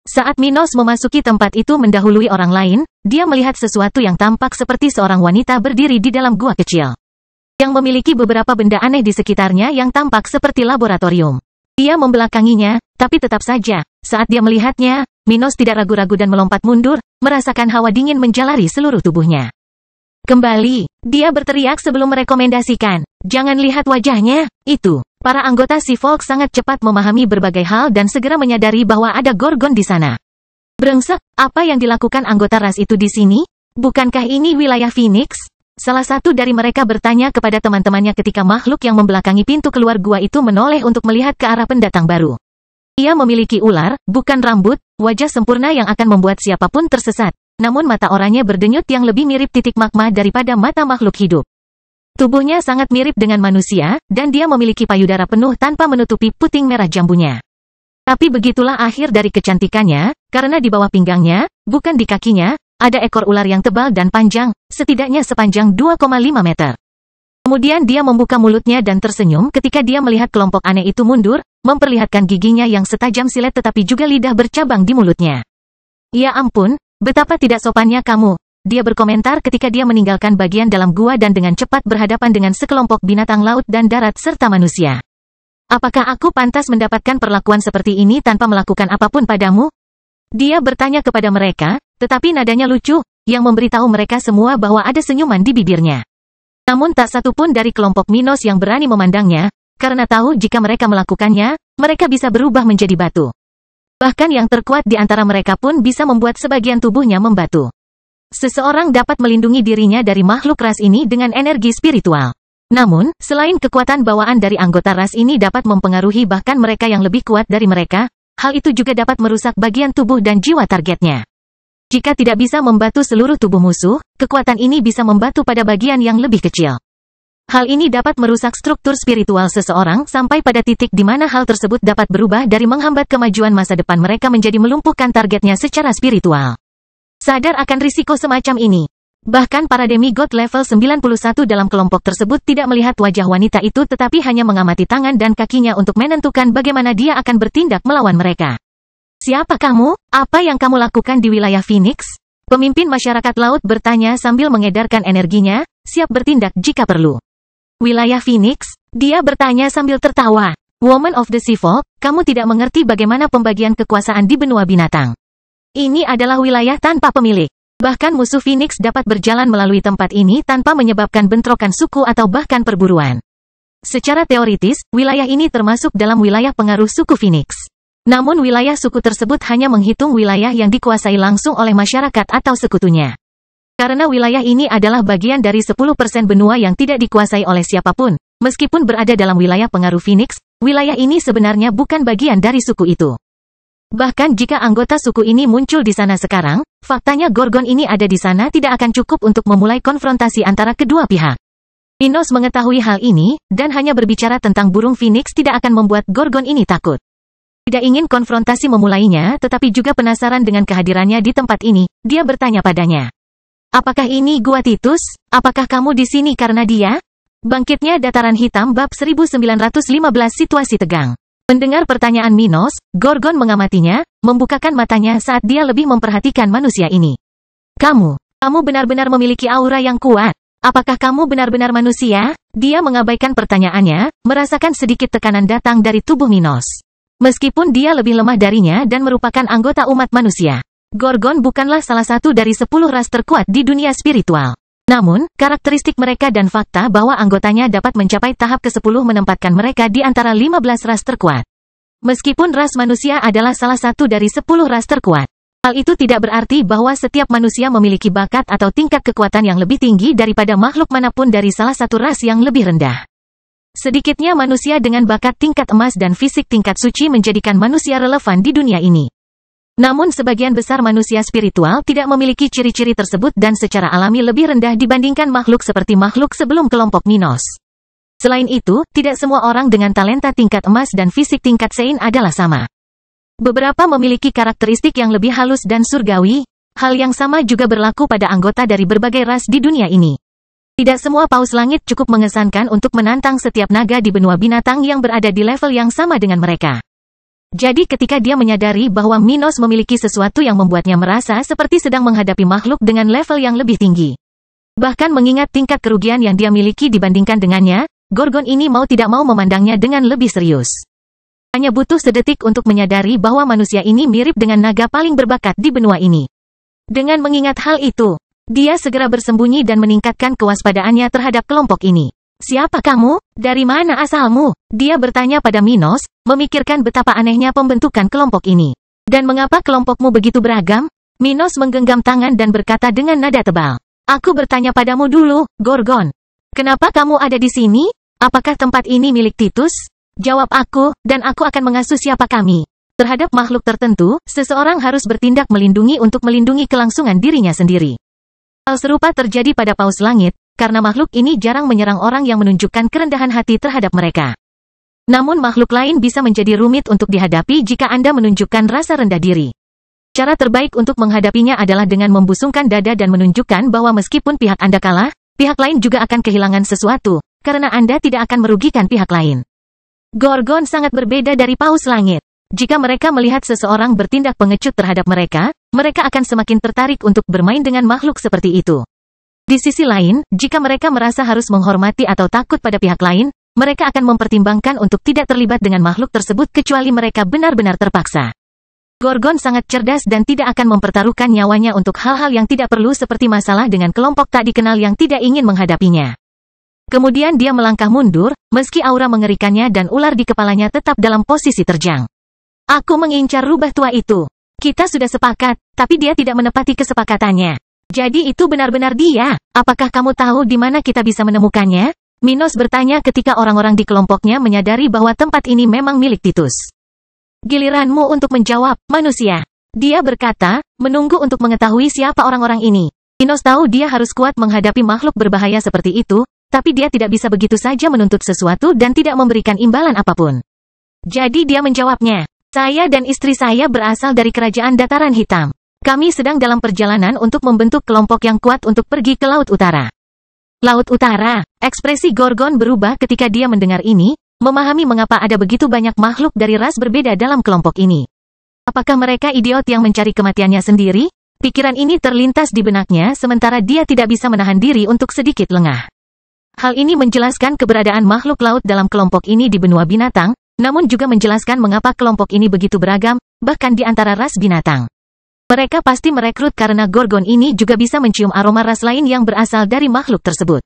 [SPEAKER 1] Saat Minos memasuki tempat itu mendahului orang lain, dia melihat sesuatu yang tampak seperti seorang wanita berdiri di dalam gua kecil. Yang memiliki beberapa benda aneh di sekitarnya yang tampak seperti laboratorium. Dia membelakanginya, tapi tetap saja, saat dia melihatnya, Minos tidak ragu-ragu dan melompat mundur, merasakan hawa dingin menjalari seluruh tubuhnya. Kembali, dia berteriak sebelum merekomendasikan, jangan lihat wajahnya, itu. Para anggota si Volk sangat cepat memahami berbagai hal dan segera menyadari bahwa ada Gorgon di sana. Brengsek, apa yang dilakukan anggota ras itu di sini? Bukankah ini wilayah Phoenix? Salah satu dari mereka bertanya kepada teman-temannya ketika makhluk yang membelakangi pintu keluar gua itu menoleh untuk melihat ke arah pendatang baru. Ia memiliki ular, bukan rambut, wajah sempurna yang akan membuat siapapun tersesat. Namun mata oranye berdenyut yang lebih mirip titik magma daripada mata makhluk hidup. Tubuhnya sangat mirip dengan manusia, dan dia memiliki payudara penuh tanpa menutupi puting merah jambunya. Tapi begitulah akhir dari kecantikannya, karena di bawah pinggangnya, bukan di kakinya, ada ekor ular yang tebal dan panjang, setidaknya sepanjang 2,5 meter. Kemudian dia membuka mulutnya dan tersenyum ketika dia melihat kelompok aneh itu mundur, memperlihatkan giginya yang setajam silet tetapi juga lidah bercabang di mulutnya. Ya ampun, betapa tidak sopannya kamu, dia berkomentar ketika dia meninggalkan bagian dalam gua dan dengan cepat berhadapan dengan sekelompok binatang laut dan darat serta manusia. Apakah aku pantas mendapatkan perlakuan seperti ini tanpa melakukan apapun padamu? Dia bertanya kepada mereka, tetapi nadanya lucu, yang memberitahu mereka semua bahwa ada senyuman di bibirnya. Namun tak satu pun dari kelompok Minos yang berani memandangnya, karena tahu jika mereka melakukannya, mereka bisa berubah menjadi batu. Bahkan yang terkuat di antara mereka pun bisa membuat sebagian tubuhnya membatu. Seseorang dapat melindungi dirinya dari makhluk ras ini dengan energi spiritual. Namun, selain kekuatan bawaan dari anggota ras ini dapat mempengaruhi bahkan mereka yang lebih kuat dari mereka, hal itu juga dapat merusak bagian tubuh dan jiwa targetnya. Jika tidak bisa membatu seluruh tubuh musuh, kekuatan ini bisa membatu pada bagian yang lebih kecil. Hal ini dapat merusak struktur spiritual seseorang sampai pada titik di mana hal tersebut dapat berubah dari menghambat kemajuan masa depan mereka menjadi melumpuhkan targetnya secara spiritual. Sadar akan risiko semacam ini. Bahkan para demigod level 91 dalam kelompok tersebut tidak melihat wajah wanita itu tetapi hanya mengamati tangan dan kakinya untuk menentukan bagaimana dia akan bertindak melawan mereka. Siapa kamu? Apa yang kamu lakukan di wilayah Phoenix? Pemimpin masyarakat laut bertanya sambil mengedarkan energinya, siap bertindak jika perlu. Wilayah Phoenix? Dia bertanya sambil tertawa. Woman of the Sea Folk, kamu tidak mengerti bagaimana pembagian kekuasaan di benua binatang. Ini adalah wilayah tanpa pemilik. Bahkan musuh Phoenix dapat berjalan melalui tempat ini tanpa menyebabkan bentrokan suku atau bahkan perburuan. Secara teoritis, wilayah ini termasuk dalam wilayah pengaruh suku Phoenix. Namun wilayah suku tersebut hanya menghitung wilayah yang dikuasai langsung oleh masyarakat atau sekutunya. Karena wilayah ini adalah bagian dari 10% benua yang tidak dikuasai oleh siapapun, meskipun berada dalam wilayah pengaruh Phoenix, wilayah ini sebenarnya bukan bagian dari suku itu. Bahkan jika anggota suku ini muncul di sana sekarang, faktanya Gorgon ini ada di sana tidak akan cukup untuk memulai konfrontasi antara kedua pihak. Minos mengetahui hal ini, dan hanya berbicara tentang burung phoenix tidak akan membuat Gorgon ini takut. Tidak ingin konfrontasi memulainya, tetapi juga penasaran dengan kehadirannya di tempat ini, dia bertanya padanya. Apakah ini gua Titus? Apakah kamu di sini karena dia? Bangkitnya Dataran Hitam bab 1915 situasi tegang. Mendengar pertanyaan Minos, Gorgon mengamatinya, membukakan matanya saat dia lebih memperhatikan manusia ini. Kamu benar-benar memiliki aura yang kuat. Apakah kamu benar-benar manusia? Dia mengabaikan pertanyaannya, merasakan sedikit tekanan datang dari tubuh Minos. Meskipun dia lebih lemah darinya dan merupakan anggota umat manusia, Gorgon bukanlah salah satu dari 10 ras terkuat di dunia spiritual. Namun, karakteristik mereka dan fakta bahwa anggotanya dapat mencapai tahap ke-10 menempatkan mereka di antara 15 ras terkuat. Meskipun ras manusia adalah salah satu dari 10 ras terkuat, hal itu tidak berarti bahwa setiap manusia memiliki bakat atau tingkat kekuatan yang lebih tinggi daripada makhluk manapun dari salah satu ras yang lebih rendah. Sedikitnya manusia dengan bakat tingkat emas dan fisik tingkat suci menjadikan manusia relevan di dunia ini. Namun sebagian besar manusia spiritual tidak memiliki ciri-ciri tersebut dan secara alami lebih rendah dibandingkan makhluk seperti makhluk sebelum kelompok Minos. Selain itu, tidak semua orang dengan talenta tingkat emas dan fisik tingkat Sein adalah sama. Beberapa memiliki karakteristik yang lebih halus dan surgawi. Hal yang sama juga berlaku pada anggota dari berbagai ras di dunia ini. Tidak semua paus langit cukup mengesankan untuk menantang setiap naga di benua binatang yang berada di level yang sama dengan mereka. Jadi ketika dia menyadari bahwa Minos memiliki sesuatu yang membuatnya merasa seperti sedang menghadapi makhluk dengan level yang lebih tinggi. Bahkan mengingat tingkat kerugian yang dia miliki dibandingkan dengannya, Gorgon ini mau tidak mau memandangnya dengan lebih serius. Hanya butuh sedetik untuk menyadari bahwa manusia ini mirip dengan naga paling berbakat di benua ini. Dengan mengingat hal itu, dia segera bersembunyi dan meningkatkan kewaspadaannya terhadap kelompok ini. Siapa kamu? Dari mana asalmu? Dia bertanya pada Minos, memikirkan betapa anehnya pembentukan kelompok ini. Dan mengapa kelompokmu begitu beragam? Minos menggenggam tangan dan berkata dengan nada tebal. Aku bertanya padamu dulu, Gorgon. Kenapa kamu ada di sini? Apakah tempat ini milik Titus? Jawab aku, dan aku akan mengasuh siapa kami. Terhadap makhluk tertentu, seseorang harus bertindak melindungi untuk melindungi kelangsungan dirinya sendiri. Hal serupa terjadi pada Paus Langit, karena makhluk ini jarang menyerang orang yang menunjukkan kerendahan hati terhadap mereka. Namun makhluk lain bisa menjadi rumit untuk dihadapi jika Anda menunjukkan rasa rendah diri. Cara terbaik untuk menghadapinya adalah dengan membusungkan dada dan menunjukkan bahwa meskipun pihak Anda kalah, pihak lain juga akan kehilangan sesuatu, karena Anda tidak akan merugikan pihak lain. Gorgon sangat berbeda dari Paus Langit. Jika mereka melihat seseorang bertindak pengecut terhadap mereka, mereka akan semakin tertarik untuk bermain dengan makhluk seperti itu. Di sisi lain, jika mereka merasa harus menghormati atau takut pada pihak lain, mereka akan mempertimbangkan untuk tidak terlibat dengan makhluk tersebut kecuali mereka benar-benar terpaksa. Gorgon sangat cerdas dan tidak akan mempertaruhkan nyawanya untuk hal-hal yang tidak perlu seperti masalah dengan kelompok tak dikenal yang tidak ingin menghadapinya. Kemudian dia melangkah mundur, meski aura mengerikannya dan ular di kepalanya tetap dalam posisi terjang. Aku mengincar rubah tua itu. Kita sudah sepakat, tapi dia tidak menepati kesepakatannya. Jadi itu benar-benar dia. Apakah kamu tahu di mana kita bisa menemukannya? Minos bertanya ketika orang-orang di kelompoknya menyadari bahwa tempat ini memang milik Titus. Giliranmu untuk menjawab, manusia. Dia berkata, menunggu untuk mengetahui siapa orang-orang ini. Minos tahu dia harus kuat menghadapi makhluk berbahaya seperti itu, tapi dia tidak bisa begitu saja menuntut sesuatu dan tidak memberikan imbalan apapun. Jadi dia menjawabnya, saya dan istri saya berasal dari kerajaan Dataran Hitam. Kami sedang dalam perjalanan untuk membentuk kelompok yang kuat untuk pergi ke Laut Utara. Laut Utara, ekspresi Gorgon berubah ketika dia mendengar ini, memahami mengapa ada begitu banyak makhluk dari ras berbeda dalam kelompok ini. Apakah mereka idiot yang mencari kematiannya sendiri? Pikiran ini terlintas di benaknya sementara dia tidak bisa menahan diri untuk sedikit lengah. Hal ini menjelaskan keberadaan makhluk laut dalam kelompok ini di benua binatang, namun juga menjelaskan mengapa kelompok ini begitu beragam, bahkan di antara ras binatang. Mereka pasti merekrut karena Gorgon ini juga bisa mencium aroma ras lain yang berasal dari makhluk tersebut.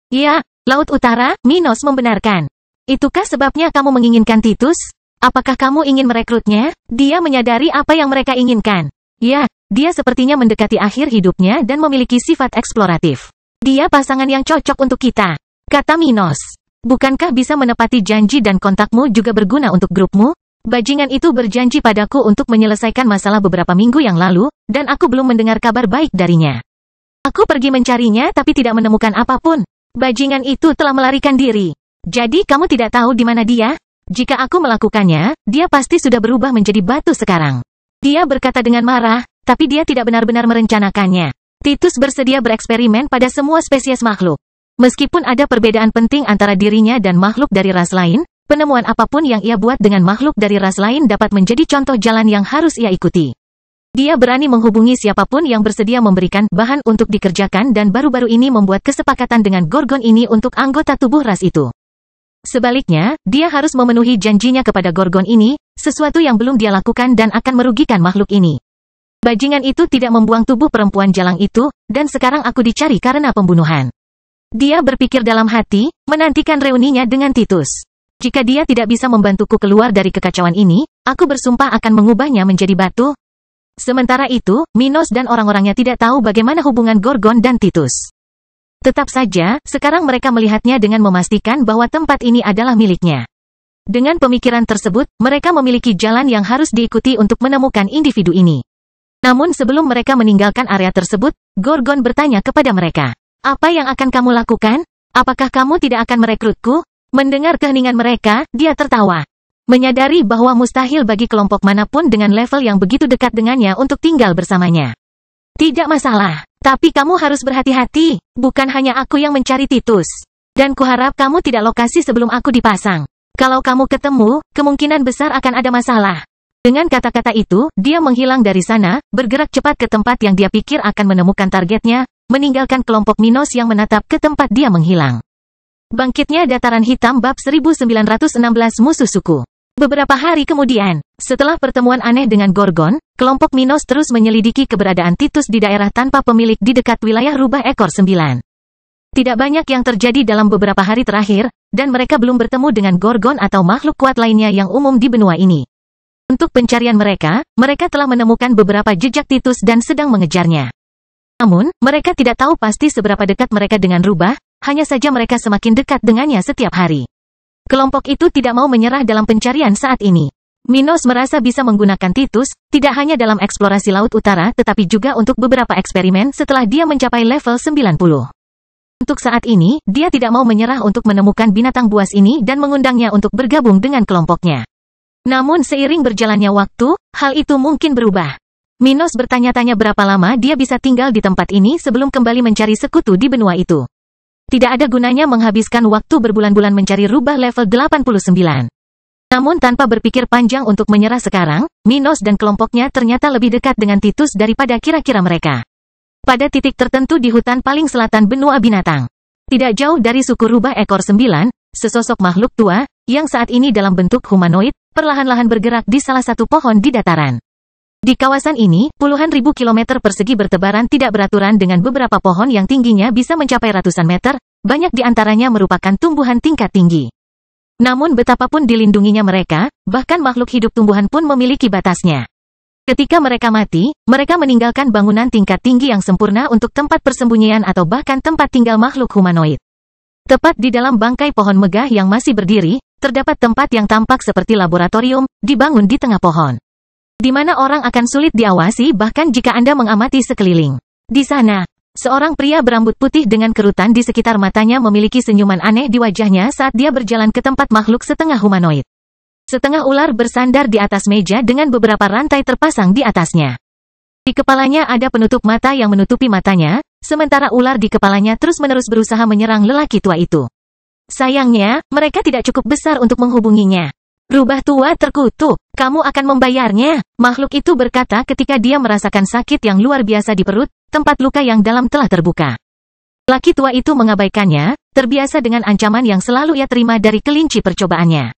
[SPEAKER 1] Ya, Laut Utara, Minos membenarkan. Itukah sebabnya kamu menginginkan Titus? Apakah kamu ingin merekrutnya? Dia menyadari apa yang mereka inginkan. Ya, dia sepertinya mendekati akhir hidupnya dan memiliki sifat eksploratif. Dia pasangan yang cocok untuk kita, kata Minos. Bukankah bisa menepati janji dan kontakmu juga berguna untuk grupmu? Bajingan itu berjanji padaku untuk menyelesaikan masalah beberapa minggu yang lalu, dan aku belum mendengar kabar baik darinya. Aku pergi mencarinya tapi tidak menemukan apapun. Bajingan itu telah melarikan diri. Jadi kamu tidak tahu di mana dia? Jika aku melakukannya, dia pasti sudah berubah menjadi batu sekarang. Dia berkata dengan marah, tapi dia tidak benar-benar merencanakannya. Titus bersedia bereksperimen pada semua spesies makhluk. Meskipun ada perbedaan penting antara dirinya dan makhluk dari ras lain, penemuan apapun yang ia buat dengan makhluk dari ras lain dapat menjadi contoh jalan yang harus ia ikuti. Dia berani menghubungi siapapun yang bersedia memberikan bahan untuk dikerjakan dan baru-baru ini membuat kesepakatan dengan Gorgon ini untuk anggota tubuh ras itu. Sebaliknya, dia harus memenuhi janjinya kepada Gorgon ini, sesuatu yang belum dia lakukan dan akan merugikan makhluk ini. Bajingan itu tidak membuang tubuh perempuan jalang itu, dan sekarang aku dicari karena pembunuhan. Dia berpikir dalam hati, menantikan reuninya dengan Titus. Jika dia tidak bisa membantuku keluar dari kekacauan ini, aku bersumpah akan mengubahnya menjadi batu. Sementara itu, Minos dan orang-orangnya tidak tahu bagaimana hubungan Gorgon dan Titus. Tetap saja, sekarang mereka melihatnya dengan memastikan bahwa tempat ini adalah miliknya. Dengan pemikiran tersebut, mereka memiliki jalan yang harus diikuti untuk menemukan individu ini. Namun sebelum mereka meninggalkan area tersebut, Gorgon bertanya kepada mereka, "Apa yang akan kamu lakukan? Apakah kamu tidak akan merekrutku?" Mendengar keheningan mereka, dia tertawa. Menyadari bahwa mustahil bagi kelompok manapun dengan level yang begitu dekat dengannya untuk tinggal bersamanya. Tidak masalah, tapi kamu harus berhati-hati, bukan hanya aku yang mencari Titus. Dan kuharap kamu tidak lokasi sebelum aku dipasang. Kalau kamu ketemu, kemungkinan besar akan ada masalah. Dengan kata-kata itu, dia menghilang dari sana, bergerak cepat ke tempat yang dia pikir akan menemukan targetnya, meninggalkan kelompok Minos yang menatap ke tempat dia menghilang. Bangkitnya Dataran Hitam bab 1916 Musuh Suku. Beberapa hari kemudian, setelah pertemuan aneh dengan Gorgon, kelompok Minos terus menyelidiki keberadaan Titus di daerah tanpa pemilik di dekat wilayah Rubah Ekor 9. Tidak banyak yang terjadi dalam beberapa hari terakhir, dan mereka belum bertemu dengan Gorgon atau makhluk kuat lainnya yang umum di benua ini. Untuk pencarian mereka telah menemukan beberapa jejak Titus dan sedang mengejarnya. Namun, mereka tidak tahu pasti seberapa dekat mereka dengan Rubah, hanya saja mereka semakin dekat dengannya setiap hari. Kelompok itu tidak mau menyerah dalam pencarian saat ini. Minos merasa bisa menggunakan Titus, tidak hanya dalam eksplorasi Laut Utara tetapi juga untuk beberapa eksperimen setelah dia mencapai level 90. Untuk saat ini, dia tidak mau menyerah untuk menemukan binatang buas ini dan mengundangnya untuk bergabung dengan kelompoknya. Namun seiring berjalannya waktu, hal itu mungkin berubah. Minos bertanya-tanya berapa lama dia bisa tinggal di tempat ini sebelum kembali mencari sekutu di benua itu. Tidak ada gunanya menghabiskan waktu berbulan-bulan mencari Rubah level 89. Namun tanpa berpikir panjang untuk menyerah sekarang, Minos dan kelompoknya ternyata lebih dekat dengan Titus daripada kira-kira mereka. Pada titik tertentu di hutan paling selatan benua binatang. Tidak jauh dari suku Rubah Ekor 9, sesosok makhluk tua, yang saat ini dalam bentuk humanoid, perlahan-lahan bergerak di salah satu pohon di dataran. Di kawasan ini, puluhan ribu kilometer persegi bertebaran tidak beraturan dengan beberapa pohon yang tingginya bisa mencapai ratusan meter, banyak di antaranya merupakan tumbuhan tingkat tinggi. Namun betapapun dilindunginya mereka, bahkan makhluk hidup tumbuhan pun memiliki batasnya. Ketika mereka mati, mereka meninggalkan bangunan tingkat tinggi yang sempurna untuk tempat persembunyian atau bahkan tempat tinggal makhluk humanoid. Tepat di dalam bangkai pohon megah yang masih berdiri, terdapat tempat yang tampak seperti laboratorium, dibangun di tengah pohon. Di mana orang akan sulit diawasi bahkan jika Anda mengamati sekeliling. Di sana, seorang pria berambut putih dengan kerutan di sekitar matanya memiliki senyuman aneh di wajahnya saat dia berjalan ke tempat makhluk setengah humanoid. Setengah ular bersandar di atas meja dengan beberapa rantai terpasang di atasnya. Di kepalanya ada penutup mata yang menutupi matanya, sementara ular di kepalanya terus-menerus berusaha menyerang lelaki tua itu. Sayangnya, mereka tidak cukup besar untuk menghubunginya. Rubah tua terkutuk, kamu akan membayarnya, makhluk itu berkata ketika dia merasakan sakit yang luar biasa di perut, tempat luka yang dalam telah terbuka. Laki tua itu mengabaikannya, terbiasa dengan ancaman yang selalu ia terima dari kelinci percobaannya.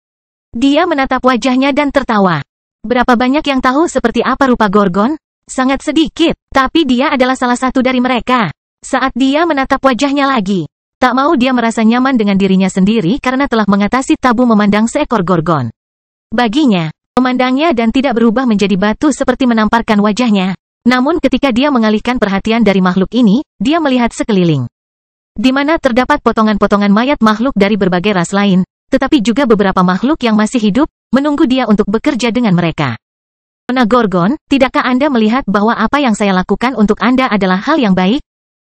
[SPEAKER 1] Dia menatap wajahnya dan tertawa. Berapa banyak yang tahu seperti apa rupa Gorgon? Sangat sedikit, tapi dia adalah salah satu dari mereka. Saat dia menatap wajahnya lagi, tak mau dia merasa nyaman dengan dirinya sendiri karena telah mengatasi tabu memandang seekor Gorgon. Baginya, memandangnya dan tidak berubah menjadi batu seperti menamparkan wajahnya. Namun ketika dia mengalihkan perhatian dari makhluk ini, dia melihat sekeliling. Di mana terdapat potongan-potongan mayat makhluk dari berbagai ras lain, tetapi juga beberapa makhluk yang masih hidup, menunggu dia untuk bekerja dengan mereka. Nona Gorgon, tidakkah Anda melihat bahwa apa yang saya lakukan untuk Anda adalah hal yang baik?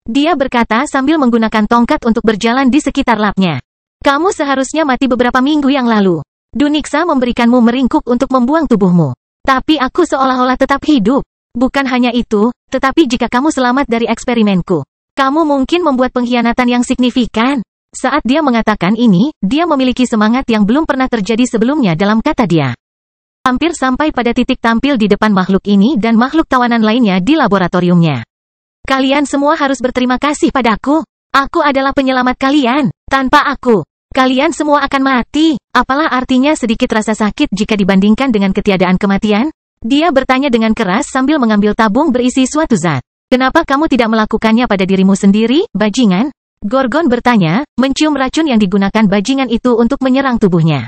[SPEAKER 1] Dia berkata sambil menggunakan tongkat untuk berjalan di sekitar labnya. Kamu seharusnya mati beberapa minggu yang lalu. Duniksa memberikanmu meringkuk untuk membuang tubuhmu. Tapi aku seolah-olah tetap hidup. Bukan hanya itu, tetapi jika kamu selamat dari eksperimenku, kamu mungkin membuat pengkhianatan yang signifikan. Saat dia mengatakan ini, dia memiliki semangat yang belum pernah terjadi sebelumnya dalam kata dia. Hampir sampai pada titik tampil di depan makhluk ini dan makhluk tawanan lainnya di laboratoriumnya. Kalian semua harus berterima kasih padaku. Aku adalah penyelamat kalian. Tanpa aku, kalian semua akan mati. Apalah artinya sedikit rasa sakit jika dibandingkan dengan ketiadaan kematian? Dia bertanya dengan keras sambil mengambil tabung berisi suatu zat. Kenapa kamu tidak melakukannya pada dirimu sendiri, bajingan? Gorgon bertanya, mencium racun yang digunakan bajingan itu untuk menyerang tubuhnya.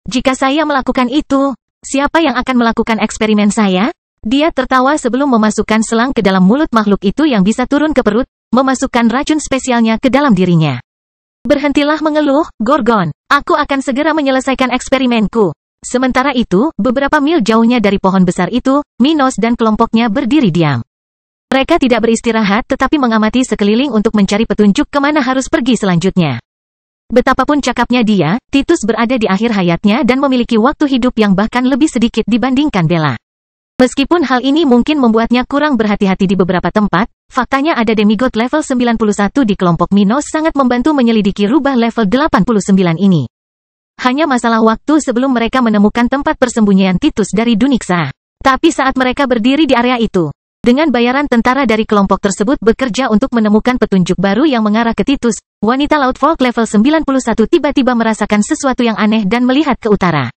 [SPEAKER 1] Jika saya melakukan itu, siapa yang akan melakukan eksperimen saya? Dia tertawa sebelum memasukkan selang ke dalam mulut makhluk itu yang bisa turun ke perut, memasukkan racun spesialnya ke dalam dirinya. Berhentilah mengeluh, Gorgon. Aku akan segera menyelesaikan eksperimenku. Sementara itu, beberapa mil jauhnya dari pohon besar itu, Minos dan kelompoknya berdiri diam. Mereka tidak beristirahat tetapi mengamati sekeliling untuk mencari petunjuk kemana harus pergi selanjutnya. Betapapun cakapnya dia, Titus berada di akhir hayatnya dan memiliki waktu hidup yang bahkan lebih sedikit dibandingkan Bella. Meskipun hal ini mungkin membuatnya kurang berhati-hati di beberapa tempat, faktanya ada demigod level 91 di kelompok Minos sangat membantu menyelidiki rubah level 89 ini. Hanya masalah waktu sebelum mereka menemukan tempat persembunyian Titus dari Duniksa. Tapi saat mereka berdiri di area itu, dengan bayaran tentara dari kelompok tersebut bekerja untuk menemukan petunjuk baru yang mengarah ke Titus, wanita Laut Folk level 91 tiba-tiba merasakan sesuatu yang aneh dan melihat ke utara.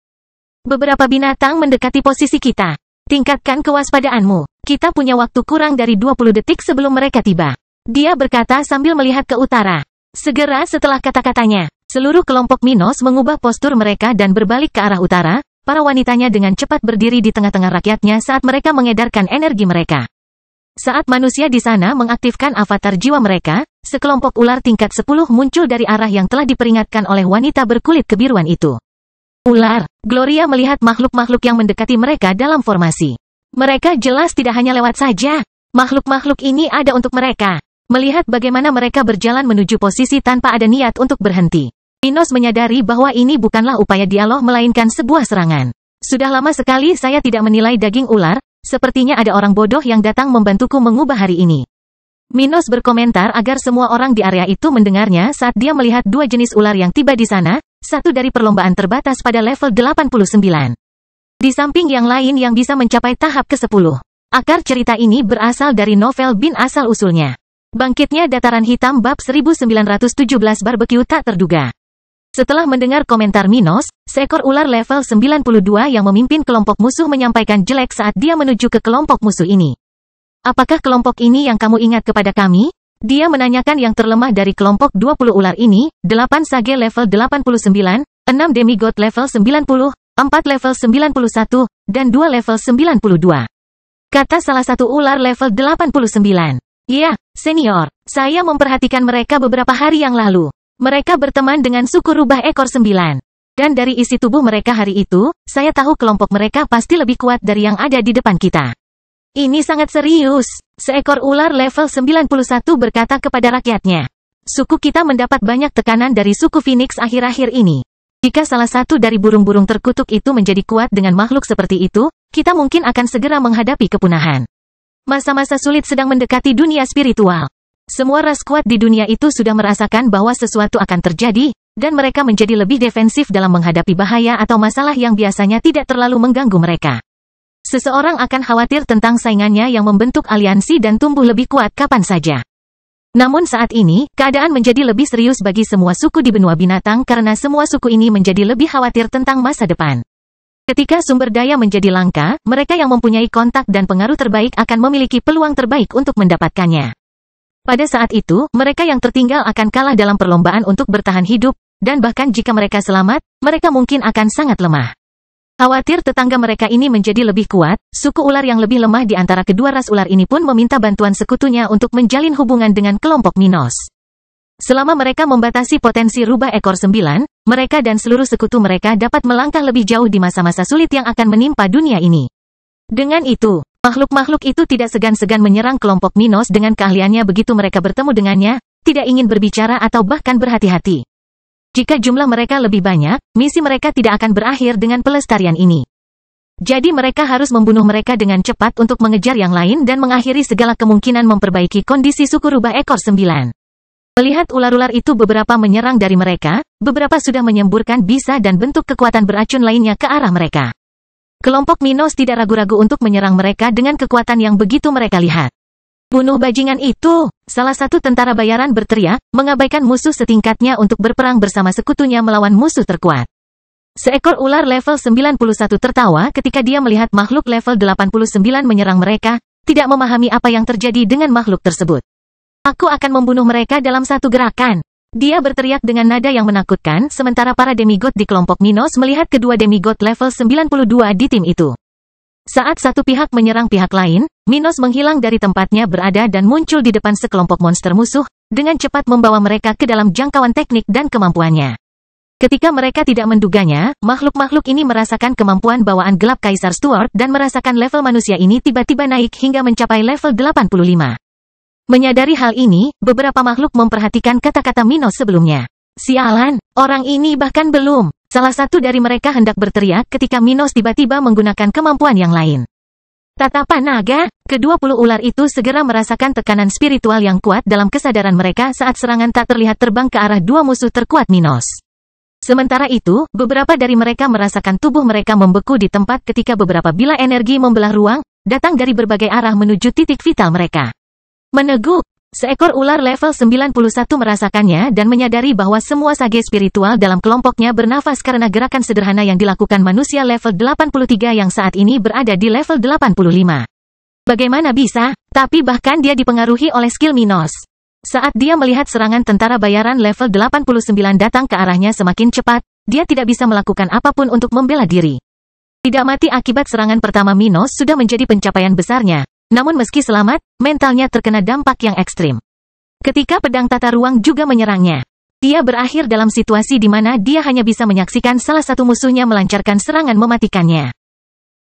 [SPEAKER 1] Beberapa binatang mendekati posisi kita. Tingkatkan kewaspadaanmu. Kita punya waktu kurang dari 20 detik sebelum mereka tiba. Dia berkata sambil melihat ke utara. Segera setelah kata-katanya, seluruh kelompok Minos mengubah postur mereka dan berbalik ke arah utara. Para wanitanya dengan cepat berdiri di tengah-tengah rakyatnya saat mereka mengedarkan energi mereka. Saat manusia di sana mengaktifkan avatar jiwa mereka, sekelompok ular tingkat 10 muncul dari arah yang telah diperingatkan oleh wanita berkulit kebiruan itu. Ular. Gloria melihat makhluk-makhluk yang mendekati mereka dalam formasi. Mereka jelas tidak hanya lewat saja. Makhluk-makhluk ini ada untuk mereka. Melihat bagaimana mereka berjalan menuju posisi tanpa ada niat untuk berhenti, Minos menyadari bahwa ini bukanlah upaya dialog melainkan sebuah serangan. Sudah lama sekali saya tidak menilai daging ular, sepertinya ada orang bodoh yang datang membantuku mengubah hari ini. Minos berkomentar agar semua orang di area itu mendengarnya saat dia melihat dua jenis ular yang tiba di sana, satu dari perlombaan terbatas pada level 89. Di samping yang lain yang bisa mencapai tahap ke-10. Akar cerita ini berasal dari novel Bin asal-usulnya. Bangkitnya Dataran Hitam bab 1917 Barbecue tak terduga. Setelah mendengar komentar Minos, seekor ular level 92 yang memimpin kelompok musuh menyampaikan jelek saat dia menuju ke kelompok musuh ini. Apakah kelompok ini yang kamu ingat kepada kami? Dia menanyakan yang terlemah dari kelompok 20 ular ini, 8 sage level 89, 6 demigod level 90, 4 level 91, dan 2 level 92. Kata salah satu ular level 89. Ya, senior, saya memperhatikan mereka beberapa hari yang lalu. Mereka berteman dengan suku rubah ekor 9. Dan dari isi tubuh mereka hari itu, saya tahu kelompok mereka pasti lebih kuat dari yang ada di depan kita. Ini sangat serius. Seekor ular level 91 berkata kepada rakyatnya. Suku kita mendapat banyak tekanan dari suku Phoenix akhir-akhir ini. Jika salah satu dari burung-burung terkutuk itu menjadi kuat dengan makhluk seperti itu, kita mungkin akan segera menghadapi kepunahan. Masa-masa sulit sedang mendekati dunia spiritual. Semua ras kuat di dunia itu sudah merasakan bahwa sesuatu akan terjadi, dan mereka menjadi lebih defensif dalam menghadapi bahaya atau masalah yang biasanya tidak terlalu mengganggu mereka. Seseorang akan khawatir tentang saingannya yang membentuk aliansi dan tumbuh lebih kuat kapan saja. Namun saat ini, keadaan menjadi lebih serius bagi semua suku di benua binatang karena semua suku ini menjadi lebih khawatir tentang masa depan. Ketika sumber daya menjadi langka, mereka yang mempunyai kontak dan pengaruh terbaik akan memiliki peluang terbaik untuk mendapatkannya. Pada saat itu, mereka yang tertinggal akan kalah dalam perlombaan untuk bertahan hidup, dan bahkan jika mereka selamat, mereka mungkin akan sangat lemah. Khawatir tetangga mereka ini menjadi lebih kuat, suku ular yang lebih lemah di antara kedua ras ular ini pun meminta bantuan sekutunya untuk menjalin hubungan dengan kelompok Minos. Selama mereka membatasi potensi rubah ekor 9, mereka dan seluruh sekutu mereka dapat melangkah lebih jauh di masa-masa sulit yang akan menimpa dunia ini. Dengan itu, Makhluk-makhluk itu tidak segan-segan menyerang kelompok Minos dengan keahliannya begitu mereka bertemu dengannya, tidak ingin berbicara atau bahkan berhati-hati. Jika jumlah mereka lebih banyak, misi mereka tidak akan berakhir dengan pelestarian ini. Jadi mereka harus membunuh mereka dengan cepat untuk mengejar yang lain dan mengakhiri segala kemungkinan memperbaiki kondisi suku rubah ekor 9. Melihat ular-ular itu beberapa menyerang dari mereka, beberapa sudah menyemburkan bisa dan bentuk kekuatan beracun lainnya ke arah mereka. Kelompok Minos tidak ragu-ragu untuk menyerang mereka dengan kekuatan yang begitu mereka lihat. Bunuh bajingan itu! Salah satu tentara bayaran berteriak, mengabaikan musuh setingkatnya untuk berperang bersama sekutunya melawan musuh terkuat. Seekor ular level 91 tertawa ketika dia melihat makhluk level 89 menyerang mereka, tidak memahami apa yang terjadi dengan makhluk tersebut. Aku akan membunuh mereka dalam satu gerakan. Dia berteriak dengan nada yang menakutkan, sementara para demigod di kelompok Minos melihat kedua demigod level 92 di tim itu. Saat satu pihak menyerang pihak lain, Minos menghilang dari tempatnya berada dan muncul di depan sekelompok monster musuh, dengan cepat membawa mereka ke dalam jangkauan teknik dan kemampuannya. Ketika mereka tidak menduganya, makhluk-makhluk ini merasakan kemampuan bawaan gelap Kaisar Stuart dan merasakan level manusia ini tiba-tiba naik hingga mencapai level 85. Menyadari hal ini, beberapa makhluk memperhatikan kata-kata Minos sebelumnya. Sialan, orang ini bahkan belum. Salah satu dari mereka hendak berteriak ketika Minos tiba-tiba menggunakan kemampuan yang lain. Tatapan naga, ke-20 ular itu segera merasakan tekanan spiritual yang kuat dalam kesadaran mereka saat serangan tak terlihat terbang ke arah dua musuh terkuat Minos. Sementara itu, beberapa dari mereka merasakan tubuh mereka membeku di tempat ketika beberapa bila energi membelah ruang, datang dari berbagai arah menuju titik vital mereka. Meneguk, seekor ular level 91 merasakannya dan menyadari bahwa semua sage spiritual dalam kelompoknya bernafas karena gerakan sederhana yang dilakukan manusia level 83 yang saat ini berada di level 85. Bagaimana bisa? Tapi bahkan dia dipengaruhi oleh skill Minos. Saat dia melihat serangan tentara bayaran level 89 datang ke arahnya semakin cepat, dia tidak bisa melakukan apapun untuk membela diri. Tidak mati akibat serangan pertama Minos sudah menjadi pencapaian besarnya. Namun meski selamat, mentalnya terkena dampak yang ekstrim. Ketika pedang tata ruang juga menyerangnya, dia berakhir dalam situasi di mana dia hanya bisa menyaksikan salah satu musuhnya melancarkan serangan mematikannya.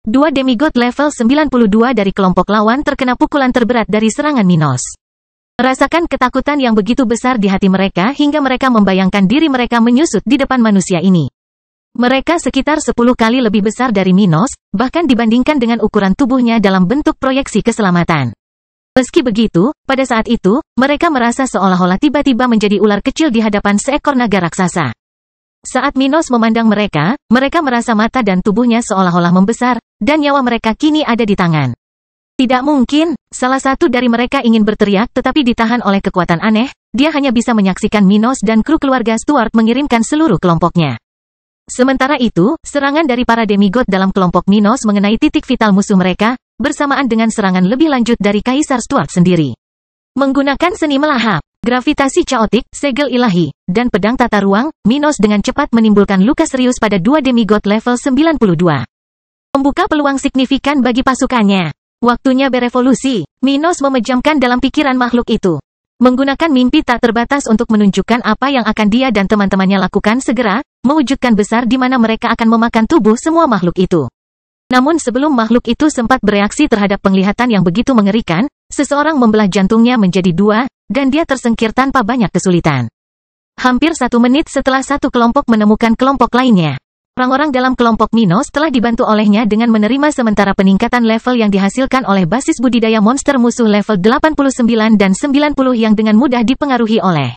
[SPEAKER 1] Dua demigod level 92 dari kelompok lawan terkena pukulan terberat dari serangan Minos. Rasakan ketakutan yang begitu besar di hati mereka hingga mereka membayangkan diri mereka menyusut di depan manusia ini. Mereka sekitar 10 kali lebih besar dari Minos, bahkan dibandingkan dengan ukuran tubuhnya dalam bentuk proyeksi keselamatan. Meski begitu, pada saat itu, mereka merasa seolah-olah tiba-tiba menjadi ular kecil di hadapan seekor naga raksasa. Saat Minos memandang mereka, mereka merasa mata dan tubuhnya seolah-olah membesar, dan nyawa mereka kini ada di tangan. Tidak mungkin, salah satu dari mereka ingin berteriak tetapi ditahan oleh kekuatan aneh, dia hanya bisa menyaksikan Minos dan kru keluarga Stuart mengirimkan seluruh kelompoknya. Sementara itu, serangan dari para demigod dalam kelompok Minos mengenai titik vital musuh mereka, bersamaan dengan serangan lebih lanjut dari Kaisar Stuart sendiri. Menggunakan seni melahap, gravitasi caotik, segel ilahi, dan pedang tata ruang, Minos dengan cepat menimbulkan luka serius pada dua demigod level 92. Membuka peluang signifikan bagi pasukannya. Waktunya berevolusi, Minos memejamkan dalam pikiran makhluk itu. Menggunakan mimpi tak terbatas untuk menunjukkan apa yang akan dia dan teman-temannya lakukan segera, mewujudkan besar di mana mereka akan memakan tubuh semua makhluk itu. Namun sebelum makhluk itu sempat bereaksi terhadap penglihatan yang begitu mengerikan, seseorang membelah jantungnya menjadi dua, dan dia tersingkir tanpa banyak kesulitan. Hampir 1 menit setelah satu kelompok menemukan kelompok lainnya. Orang-orang dalam kelompok Minos telah dibantu olehnya dengan menerima sementara peningkatan level yang dihasilkan oleh basis budidaya monster musuh level 89 dan 90 yang dengan mudah dipengaruhi oleh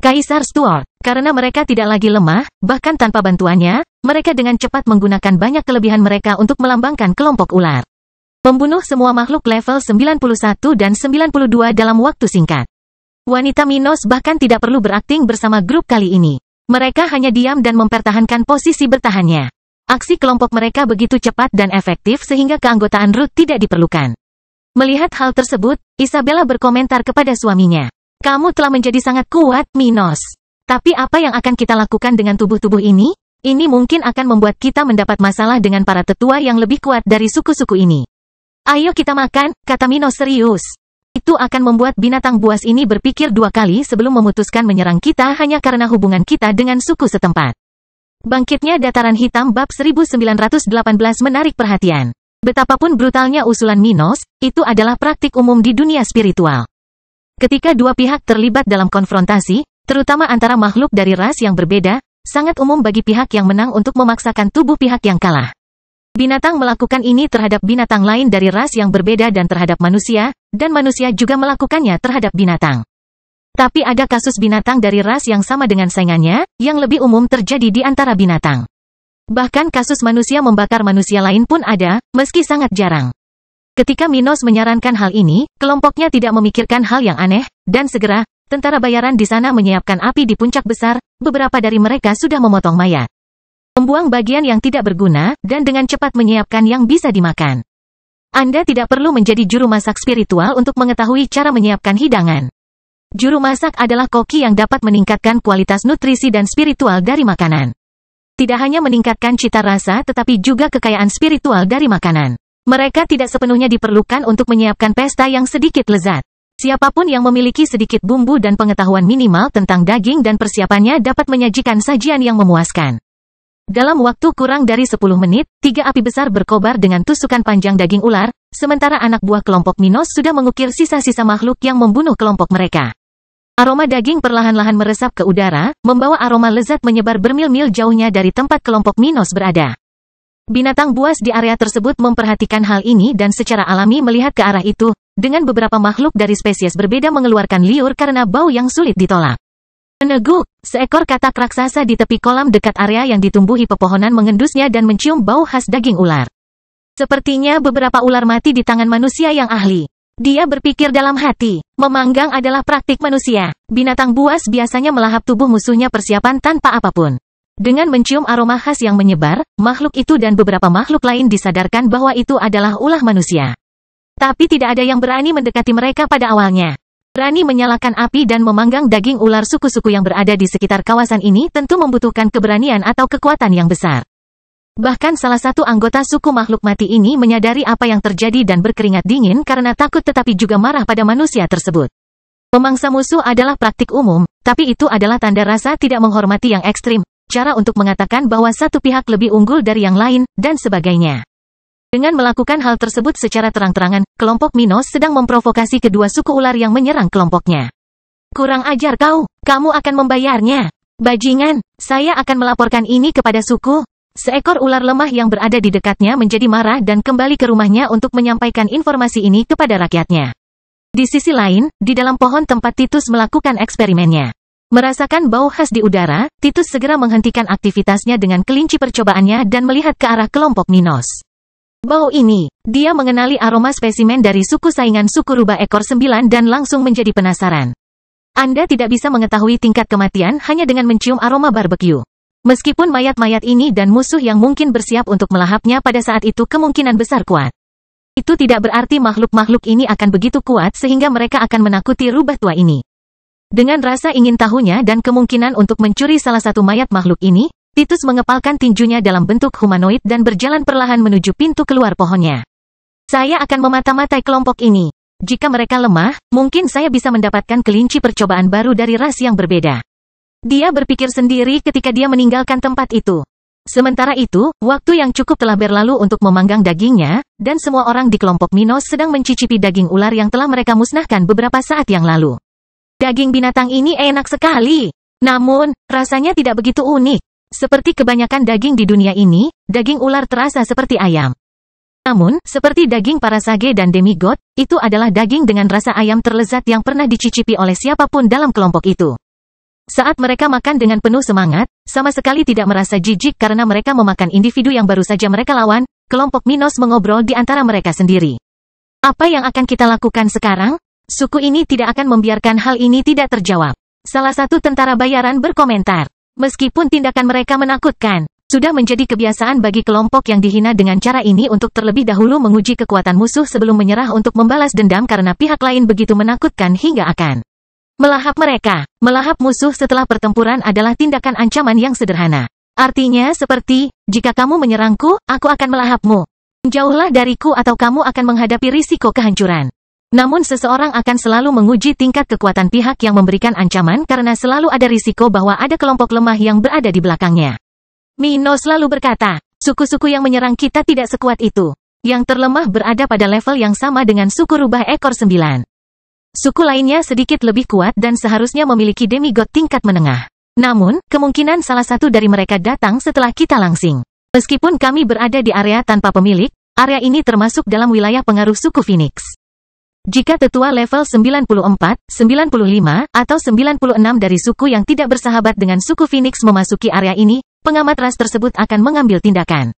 [SPEAKER 1] Kaisar Stuart. Karena mereka tidak lagi lemah, bahkan tanpa bantuannya, mereka dengan cepat menggunakan banyak kelebihan mereka untuk melambangkan kelompok ular. Membunuh semua makhluk level 91 dan 92 dalam waktu singkat. Wanita Minos bahkan tidak perlu berakting bersama grup kali ini. Mereka hanya diam dan mempertahankan posisi bertahannya. Aksi kelompok mereka begitu cepat dan efektif sehingga keanggotaan Ruth tidak diperlukan. Melihat hal tersebut, Isabella berkomentar kepada suaminya. Kamu telah menjadi sangat kuat, Minos. Tapi apa yang akan kita lakukan dengan tubuh-tubuh ini? Ini mungkin akan membuat kita mendapat masalah dengan para tetua yang lebih kuat dari suku-suku ini. Ayo kita makan, kata Minos serius. Itu akan membuat binatang buas ini berpikir 2 kali sebelum memutuskan menyerang kita hanya karena hubungan kita dengan suku setempat. Bangkitnya Dataran Hitam bab 1918 menarik perhatian. Betapapun brutalnya usulan Minos, itu adalah praktik umum di dunia spiritual. Ketika dua pihak terlibat dalam konfrontasi, terutama antara makhluk dari ras yang berbeda, sangat umum bagi pihak yang menang untuk memaksakan tubuh pihak yang kalah. Binatang melakukan ini terhadap binatang lain dari ras yang berbeda dan terhadap manusia, dan manusia juga melakukannya terhadap binatang. Tapi ada kasus binatang dari ras yang sama dengan saingannya, yang lebih umum terjadi di antara binatang. Bahkan kasus manusia membakar manusia lain pun ada, meski sangat jarang. Ketika Minos menyarankan hal ini, kelompoknya tidak memikirkan hal yang aneh, dan segera, tentara bayaran di sana menyiapkan api di puncak besar, beberapa dari mereka sudah memotong mayat. Membuang bagian yang tidak berguna, dan dengan cepat menyiapkan yang bisa dimakan. Anda tidak perlu menjadi juru masak spiritual untuk mengetahui cara menyiapkan hidangan. Juru masak adalah koki yang dapat meningkatkan kualitas nutrisi dan spiritual dari makanan. Tidak hanya meningkatkan cita rasa tetapi juga kekayaan spiritual dari makanan. Mereka tidak sepenuhnya diperlukan untuk menyiapkan pesta yang sedikit lezat. Siapapun yang memiliki sedikit bumbu dan pengetahuan minimal tentang daging dan persiapannya dapat menyajikan sajian yang memuaskan. Dalam waktu kurang dari 10 menit, 3 api besar berkobar dengan tusukan panjang daging ular, sementara anak buah kelompok Minos sudah mengukir sisa-sisa makhluk yang membunuh kelompok mereka. Aroma daging perlahan-lahan meresap ke udara, membawa aroma lezat menyebar bermil-mil jauhnya dari tempat kelompok Minos berada. Binatang buas di area tersebut memperhatikan hal ini dan secara alami melihat ke arah itu, dengan beberapa makhluk dari spesies berbeda mengeluarkan liur karena bau yang sulit ditolak. Meneguk, seekor katak raksasa di tepi kolam dekat area yang ditumbuhi pepohonan mengendusnya dan mencium bau khas daging ular. Sepertinya beberapa ular mati di tangan manusia yang ahli. Dia berpikir dalam hati, memanggang adalah praktik manusia. Binatang buas biasanya melahap tubuh musuhnya persiapan tanpa apapun. Dengan mencium aroma khas yang menyebar, makhluk itu dan beberapa makhluk lain disadarkan bahwa itu adalah ulah manusia. Tapi tidak ada yang berani mendekati mereka pada awalnya. Berani menyalakan api dan memanggang daging ular suku-suku yang berada di sekitar kawasan ini tentu membutuhkan keberanian atau kekuatan yang besar. Bahkan salah satu anggota suku makhluk mati ini menyadari apa yang terjadi dan berkeringat dingin karena takut tetapi juga marah pada manusia tersebut. Memangsa musuh adalah praktik umum, tapi itu adalah tanda rasa tidak menghormati yang ekstrim, cara untuk mengatakan bahwa satu pihak lebih unggul dari yang lain, dan sebagainya. Dengan melakukan hal tersebut secara terang-terangan, kelompok Minos sedang memprovokasi kedua suku ular yang menyerang kelompoknya. Kurang ajar kau, kamu akan membayarnya. Bajingan, saya akan melaporkan ini kepada suku. Seekor ular lemah yang berada di dekatnya menjadi marah dan kembali ke rumahnya untuk menyampaikan informasi ini kepada rakyatnya. Di sisi lain, di dalam pohon tempat Titus melakukan eksperimennya. Merasakan bau khas di udara, Titus segera menghentikan aktivitasnya dengan kelinci percobaannya dan melihat ke arah kelompok Minos. Bau ini, dia mengenali aroma spesimen dari suku saingan suku rubah ekor 9 dan langsung menjadi penasaran. Anda tidak bisa mengetahui tingkat kematian hanya dengan mencium aroma barbecue. Meskipun mayat-mayat ini dan musuh yang mungkin bersiap untuk melahapnya pada saat itu kemungkinan besar kuat. Itu tidak berarti makhluk-makhluk ini akan begitu kuat sehingga mereka akan menakuti rubah tua ini. Dengan rasa ingin tahunya dan kemungkinan untuk mencuri salah satu mayat makhluk ini, Titus mengepalkan tinjunya dalam bentuk humanoid dan berjalan perlahan menuju pintu keluar pohonnya. Saya akan memata-matai kelompok ini. Jika mereka lemah, mungkin saya bisa mendapatkan kelinci percobaan baru dari ras yang berbeda. Dia berpikir sendiri ketika dia meninggalkan tempat itu. Sementara itu, waktu yang cukup telah berlalu untuk memanggang dagingnya, dan semua orang di kelompok Minos sedang mencicipi daging ular yang telah mereka musnahkan beberapa saat yang lalu. Daging binatang ini enak sekali. Namun, rasanya tidak begitu unik. Seperti kebanyakan daging di dunia ini, daging ular terasa seperti ayam. Namun, seperti daging para sage dan demigod, itu adalah daging dengan rasa ayam terlezat yang pernah dicicipi oleh siapapun dalam kelompok itu. Saat mereka makan dengan penuh semangat, sama sekali tidak merasa jijik karena mereka memakan individu yang baru saja mereka lawan, kelompok Minos mengobrol di antara mereka sendiri. Apa yang akan kita lakukan sekarang? Suku ini tidak akan membiarkan hal ini tidak terjawab. Salah satu tentara bayaran berkomentar. Meskipun tindakan mereka menakutkan, sudah menjadi kebiasaan bagi kelompok yang dihina dengan cara ini untuk terlebih dahulu menguji kekuatan musuh sebelum menyerah untuk membalas dendam karena pihak lain begitu menakutkan hingga akan melahap mereka. Melahap musuh setelah pertempuran adalah tindakan ancaman yang sederhana. Artinya seperti, jika kamu menyerangku, aku akan melahapmu. Jauhlah dariku atau kamu akan menghadapi risiko kehancuran. Namun seseorang akan selalu menguji tingkat kekuatan pihak yang memberikan ancaman karena selalu ada risiko bahwa ada kelompok lemah yang berada di belakangnya. Minos lalu berkata, suku-suku yang menyerang kita tidak sekuat itu. Yang terlemah berada pada level yang sama dengan suku rubah ekor 9. Suku lainnya sedikit lebih kuat dan seharusnya memiliki demigod tingkat menengah. Namun, kemungkinan salah satu dari mereka datang setelah kita langsing. Meskipun kami berada di area tanpa pemilik, area ini termasuk dalam wilayah pengaruh suku Phoenix. Jika tetua level 94, 95, atau 96 dari suku yang tidak bersahabat dengan suku Phoenix memasuki area ini, pengamat ras tersebut akan mengambil tindakan.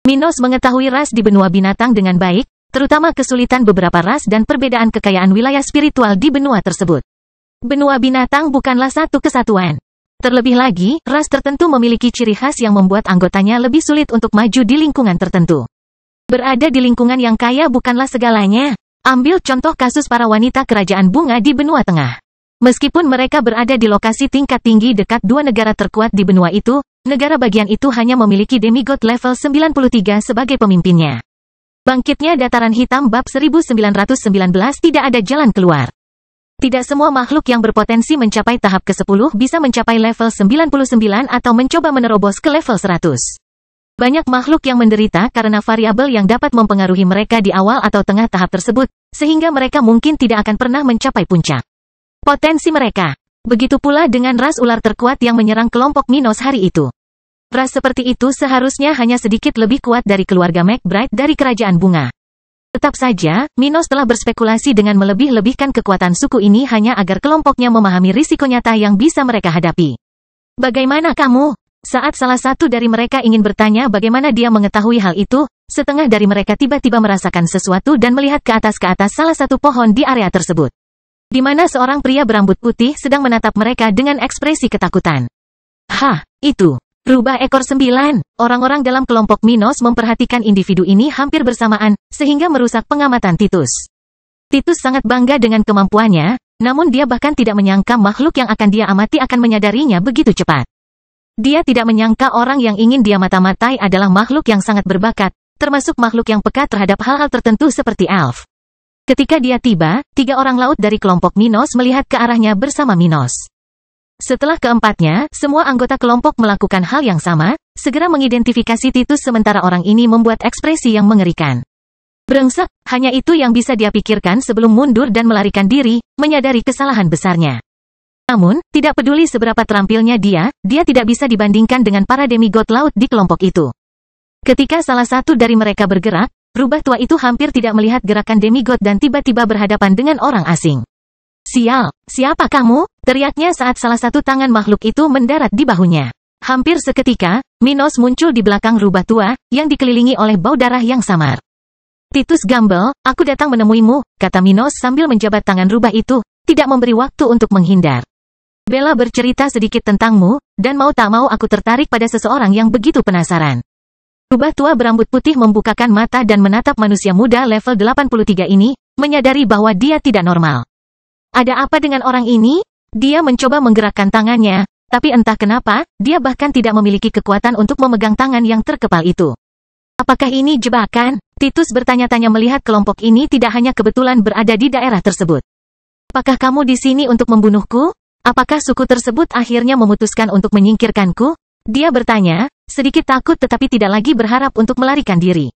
[SPEAKER 1] Minos mengetahui ras di benua binatang dengan baik, terutama kesulitan beberapa ras dan perbedaan kekayaan wilayah spiritual di benua tersebut. Benua binatang bukanlah satu kesatuan. Terlebih lagi, ras tertentu memiliki ciri khas yang membuat anggotanya lebih sulit untuk maju di lingkungan tertentu. Berada di lingkungan yang kaya bukanlah segalanya. Ambil contoh kasus para wanita kerajaan bunga di benua tengah. Meskipun mereka berada di lokasi tingkat tinggi dekat dua negara terkuat di benua itu, negara bagian itu hanya memiliki demigod level 93 sebagai pemimpinnya. Bangkitnya dataran hitam bab 1919 tidak ada jalan keluar. Tidak semua makhluk yang berpotensi mencapai tahap ke-10 bisa mencapai level 99 atau mencoba menerobos ke level 100. Banyak makhluk yang menderita karena variabel yang dapat mempengaruhi mereka di awal atau tengah tahap tersebut, sehingga mereka mungkin tidak akan pernah mencapai puncak potensi mereka. Begitu pula dengan ras ular terkuat yang menyerang kelompok Minos hari itu. Ras seperti itu seharusnya hanya sedikit lebih kuat dari keluarga McBride dari kerajaan bunga. Tetap saja, Minos telah berspekulasi dengan melebih-lebihkan kekuatan suku ini hanya agar kelompoknya memahami risiko nyata yang bisa mereka hadapi. Bagaimana kamu? Saat salah satu dari mereka ingin bertanya bagaimana dia mengetahui hal itu, setengah dari mereka tiba-tiba merasakan sesuatu dan melihat ke atas salah satu pohon di area tersebut. Di mana seorang pria berambut putih sedang menatap mereka dengan ekspresi ketakutan. Hah, itu. Rubah ekor 9. Orang-orang dalam kelompok Minos memperhatikan individu ini hampir bersamaan, sehingga merusak pengamatan Titus. Titus sangat bangga dengan kemampuannya, namun dia bahkan tidak menyangka makhluk yang akan dia amati akan menyadarinya begitu cepat. Dia tidak menyangka orang yang ingin dia mata-matai adalah makhluk yang sangat berbakat, termasuk makhluk yang peka terhadap hal-hal tertentu seperti elf. Ketika dia tiba, 3 orang laut dari kelompok Minos melihat ke arahnya bersama Minos. Setelah keempatnya, semua anggota kelompok melakukan hal yang sama, segera mengidentifikasi Titus sementara orang ini membuat ekspresi yang mengerikan. Brengsek, hanya itu yang bisa dia pikirkan sebelum mundur dan melarikan diri, menyadari kesalahan besarnya. Namun, tidak peduli seberapa terampilnya dia tidak bisa dibandingkan dengan para demigod laut di kelompok itu. Ketika salah satu dari mereka bergerak, rubah tua itu hampir tidak melihat gerakan demigod dan tiba-tiba berhadapan dengan orang asing. Sial, siapa kamu? Teriaknya saat salah satu tangan makhluk itu mendarat di bahunya. Hampir seketika, Minos muncul di belakang rubah tua, yang dikelilingi oleh bau darah yang samar. Titus Gamble, aku datang menemuimu, kata Minos sambil menjabat tangan rubah itu, tidak memberi waktu untuk menghindar. Bella bercerita sedikit tentangmu, dan mau tak mau aku tertarik pada seseorang yang begitu penasaran. Rubah tua berambut putih membukakan mata dan menatap manusia muda level 83 ini, menyadari bahwa dia tidak normal. Ada apa dengan orang ini? Dia mencoba menggerakkan tangannya, tapi entah kenapa, dia bahkan tidak memiliki kekuatan untuk memegang tangan yang terkepal itu. Apakah ini jebakan? Titus bertanya-tanya melihat kelompok ini tidak hanya kebetulan berada di daerah tersebut. Apakah kamu di sini untuk membunuhku? Apakah suku tersebut akhirnya memutuskan untuk menyingkirkanku? Dia bertanya, sedikit takut tetapi tidak lagi berharap untuk melarikan diri.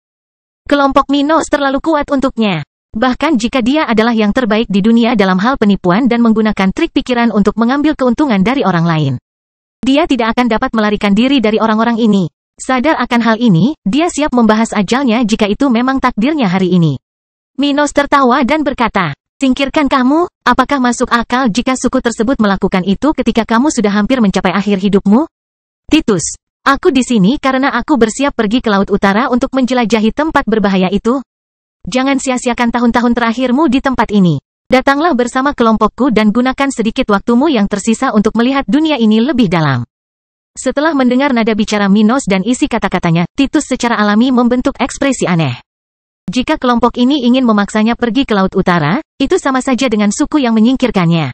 [SPEAKER 1] Kelompok Minos terlalu kuat untuknya. Bahkan jika dia adalah yang terbaik di dunia dalam hal penipuan dan menggunakan trik pikiran untuk mengambil keuntungan dari orang lain. Dia tidak akan dapat melarikan diri dari orang-orang ini. Sadar akan hal ini, dia siap membahas ajalnya jika itu memang takdirnya hari ini. Minos tertawa dan berkata, singkirkan kamu, apakah masuk akal jika suku tersebut melakukan itu ketika kamu sudah hampir mencapai akhir hidupmu? Titus, aku di sini karena aku bersiap pergi ke Laut Utara untuk menjelajahi tempat berbahaya itu. Jangan sia-siakan tahun-tahun terakhirmu di tempat ini. Datanglah bersama kelompokku dan gunakan sedikit waktumu yang tersisa untuk melihat dunia ini lebih dalam. Setelah mendengar nada bicara Minos dan isi kata-katanya, Titus secara alami membentuk ekspresi aneh. Jika kelompok ini ingin memaksanya pergi ke Laut Utara, itu sama saja dengan suku yang menyingkirkannya.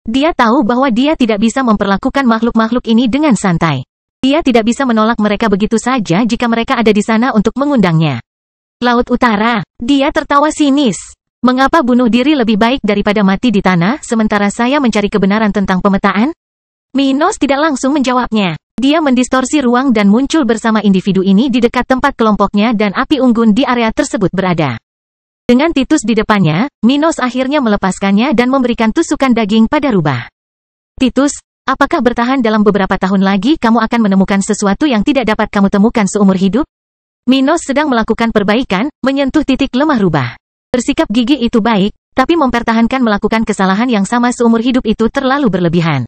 [SPEAKER 1] Dia tahu bahwa dia tidak bisa memperlakukan makhluk-makhluk ini dengan santai. Dia tidak bisa menolak mereka begitu saja jika mereka ada di sana untuk mengundangnya. Laut Utara, dia tertawa sinis. Mengapa bunuh diri lebih baik daripada mati di tanah sementara saya mencari kebenaran tentang pemetaan? Minos tidak langsung menjawabnya. Dia mendistorsi ruang dan muncul bersama individu ini di dekat tempat kelompoknya dan api unggun di area tersebut berada. Dengan Titus di depannya, Minos akhirnya melepaskannya dan memberikan tusukan daging pada rubah. Titus, apakah bertahan dalam beberapa tahun lagi kamu akan menemukan sesuatu yang tidak dapat kamu temukan seumur hidup? Minos sedang melakukan perbaikan, menyentuh titik lemah rubah. Bersikap gigih itu baik, tapi mempertahankan melakukan kesalahan yang sama seumur hidup itu terlalu berlebihan.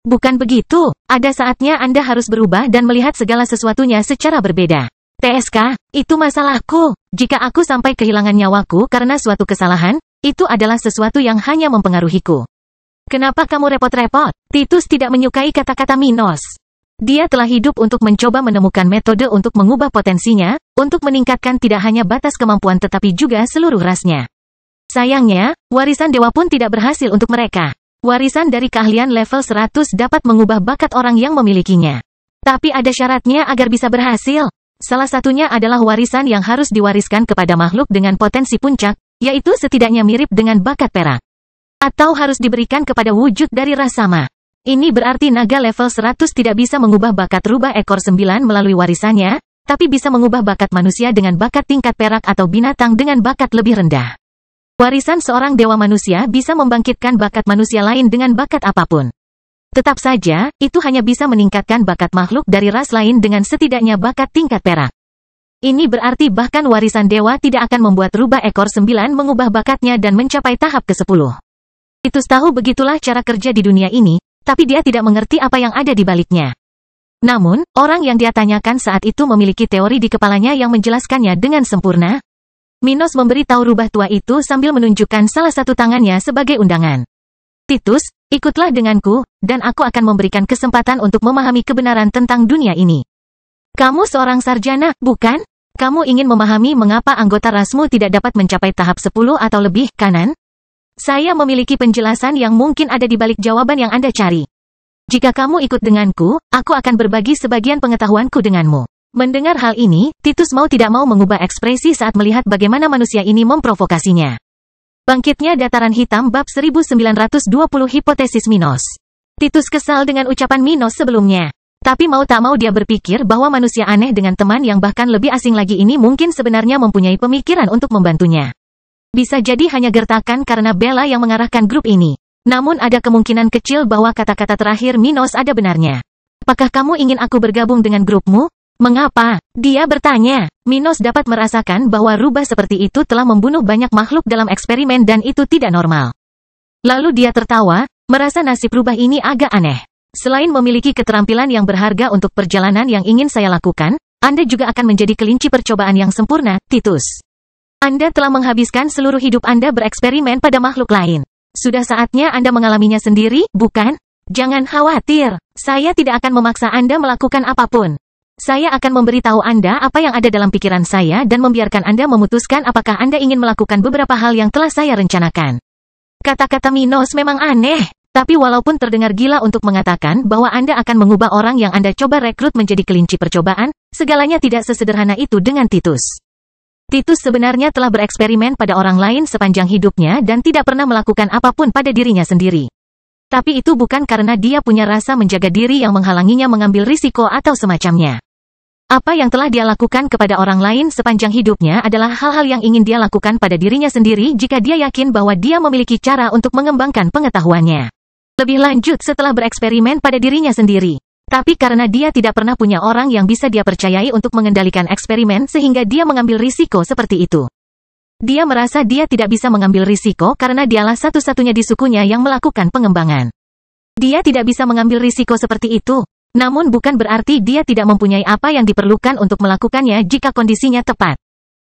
[SPEAKER 1] Bukan begitu, ada saatnya Anda harus berubah dan melihat segala sesuatunya secara berbeda. TSK, itu masalahku. Jika aku sampai kehilangan nyawaku karena suatu kesalahan, itu adalah sesuatu yang hanya mempengaruhiku. Kenapa kamu repot-repot? Titus tidak menyukai kata-kata Minos. Dia telah hidup untuk mencoba menemukan metode untuk mengubah potensinya, untuk meningkatkan tidak hanya batas kemampuan tetapi juga seluruh rasnya. Sayangnya, warisan dewa pun tidak berhasil untuk mereka. Warisan dari keahlian level 100 dapat mengubah bakat orang yang memilikinya. Tapi ada syaratnya agar bisa berhasil. Salah satunya adalah warisan yang harus diwariskan kepada makhluk dengan potensi puncak, yaitu setidaknya mirip dengan bakat perak. Atau harus diberikan kepada wujud dari ras sama. Ini berarti naga level 100 tidak bisa mengubah bakat rubah ekor 9 melalui warisannya, tapi bisa mengubah bakat manusia dengan bakat tingkat perak atau binatang dengan bakat lebih rendah. Warisan seorang dewa manusia bisa membangkitkan bakat manusia lain dengan bakat apapun. Tetap saja, itu hanya bisa meningkatkan bakat makhluk dari ras lain dengan setidaknya bakat tingkat perak. Ini berarti bahkan warisan dewa tidak akan membuat rubah ekor 9 mengubah bakatnya dan mencapai tahap ke-10. Titus tahu begitulah cara kerja di dunia ini, tapi dia tidak mengerti apa yang ada di baliknya. Namun, orang yang dia tanyakan saat itu memiliki teori di kepalanya yang menjelaskannya dengan sempurna. Minos memberi tahu rubah tua itu sambil menunjukkan salah satu tangannya sebagai undangan. Titus, ikutlah denganku, dan aku akan memberikan kesempatan untuk memahami kebenaran tentang dunia ini. Kamu seorang sarjana, bukan? Kamu ingin memahami mengapa anggota rasmu tidak dapat mencapai tahap 10 atau lebih, kanan? Saya memiliki penjelasan yang mungkin ada di balik jawaban yang Anda cari. Jika kamu ikut denganku, aku akan berbagi sebagian pengetahuanku denganmu. Mendengar hal ini, Titus mau tidak mau mengubah ekspresi saat melihat bagaimana manusia ini memprovokasinya. Bangkitnya dataran hitam bab 1920 hipotesis Minos. Titus kesal dengan ucapan Minos sebelumnya. Tapi mau tak mau dia berpikir bahwa manusia aneh dengan teman yang bahkan lebih asing lagi ini mungkin sebenarnya mempunyai pemikiran untuk membantunya. Bisa jadi hanya gertakan karena Bella yang mengarahkan grup ini. Namun ada kemungkinan kecil bahwa kata-kata terakhir Minos ada benarnya. Apakah kamu ingin aku bergabung dengan grupmu? Mengapa? Dia bertanya. Minos dapat merasakan bahwa rubah seperti itu telah membunuh banyak makhluk dalam eksperimen dan itu tidak normal. Lalu dia tertawa, merasa nasib rubah ini agak aneh. Selain memiliki keterampilan yang berharga untuk perjalanan yang ingin saya lakukan, Anda juga akan menjadi kelinci percobaan yang sempurna, Titus. Anda telah menghabiskan seluruh hidup Anda bereksperimen pada makhluk lain. Sudah saatnya Anda mengalaminya sendiri, bukan? Jangan khawatir, saya tidak akan memaksa Anda melakukan apapun. Saya akan memberitahu Anda apa yang ada dalam pikiran saya dan membiarkan Anda memutuskan apakah Anda ingin melakukan beberapa hal yang telah saya rencanakan. Kata-kata Minos memang aneh, tapi walaupun terdengar gila untuk mengatakan bahwa Anda akan mengubah orang yang Anda coba rekrut menjadi kelinci percobaan, segalanya tidak sesederhana itu dengan Titus. Titus sebenarnya telah bereksperimen pada orang lain sepanjang hidupnya dan tidak pernah melakukan apapun pada dirinya sendiri. Tapi itu bukan karena dia punya rasa menjaga diri yang menghalanginya mengambil risiko atau semacamnya. Apa yang telah dia lakukan kepada orang lain sepanjang hidupnya adalah hal-hal yang ingin dia lakukan pada dirinya sendiri jika dia yakin bahwa dia memiliki cara untuk mengembangkan pengetahuannya. Lebih lanjut setelah bereksperimen pada dirinya sendiri. Tapi karena dia tidak pernah punya orang yang bisa dia percayai untuk mengendalikan eksperimen sehingga dia mengambil risiko seperti itu. Dia merasa dia tidak bisa mengambil risiko karena dialah satu-satunya di sukunya yang melakukan pengembangan. Dia tidak bisa mengambil risiko seperti itu. Namun bukan berarti dia tidak mempunyai apa yang diperlukan untuk melakukannya jika kondisinya tepat.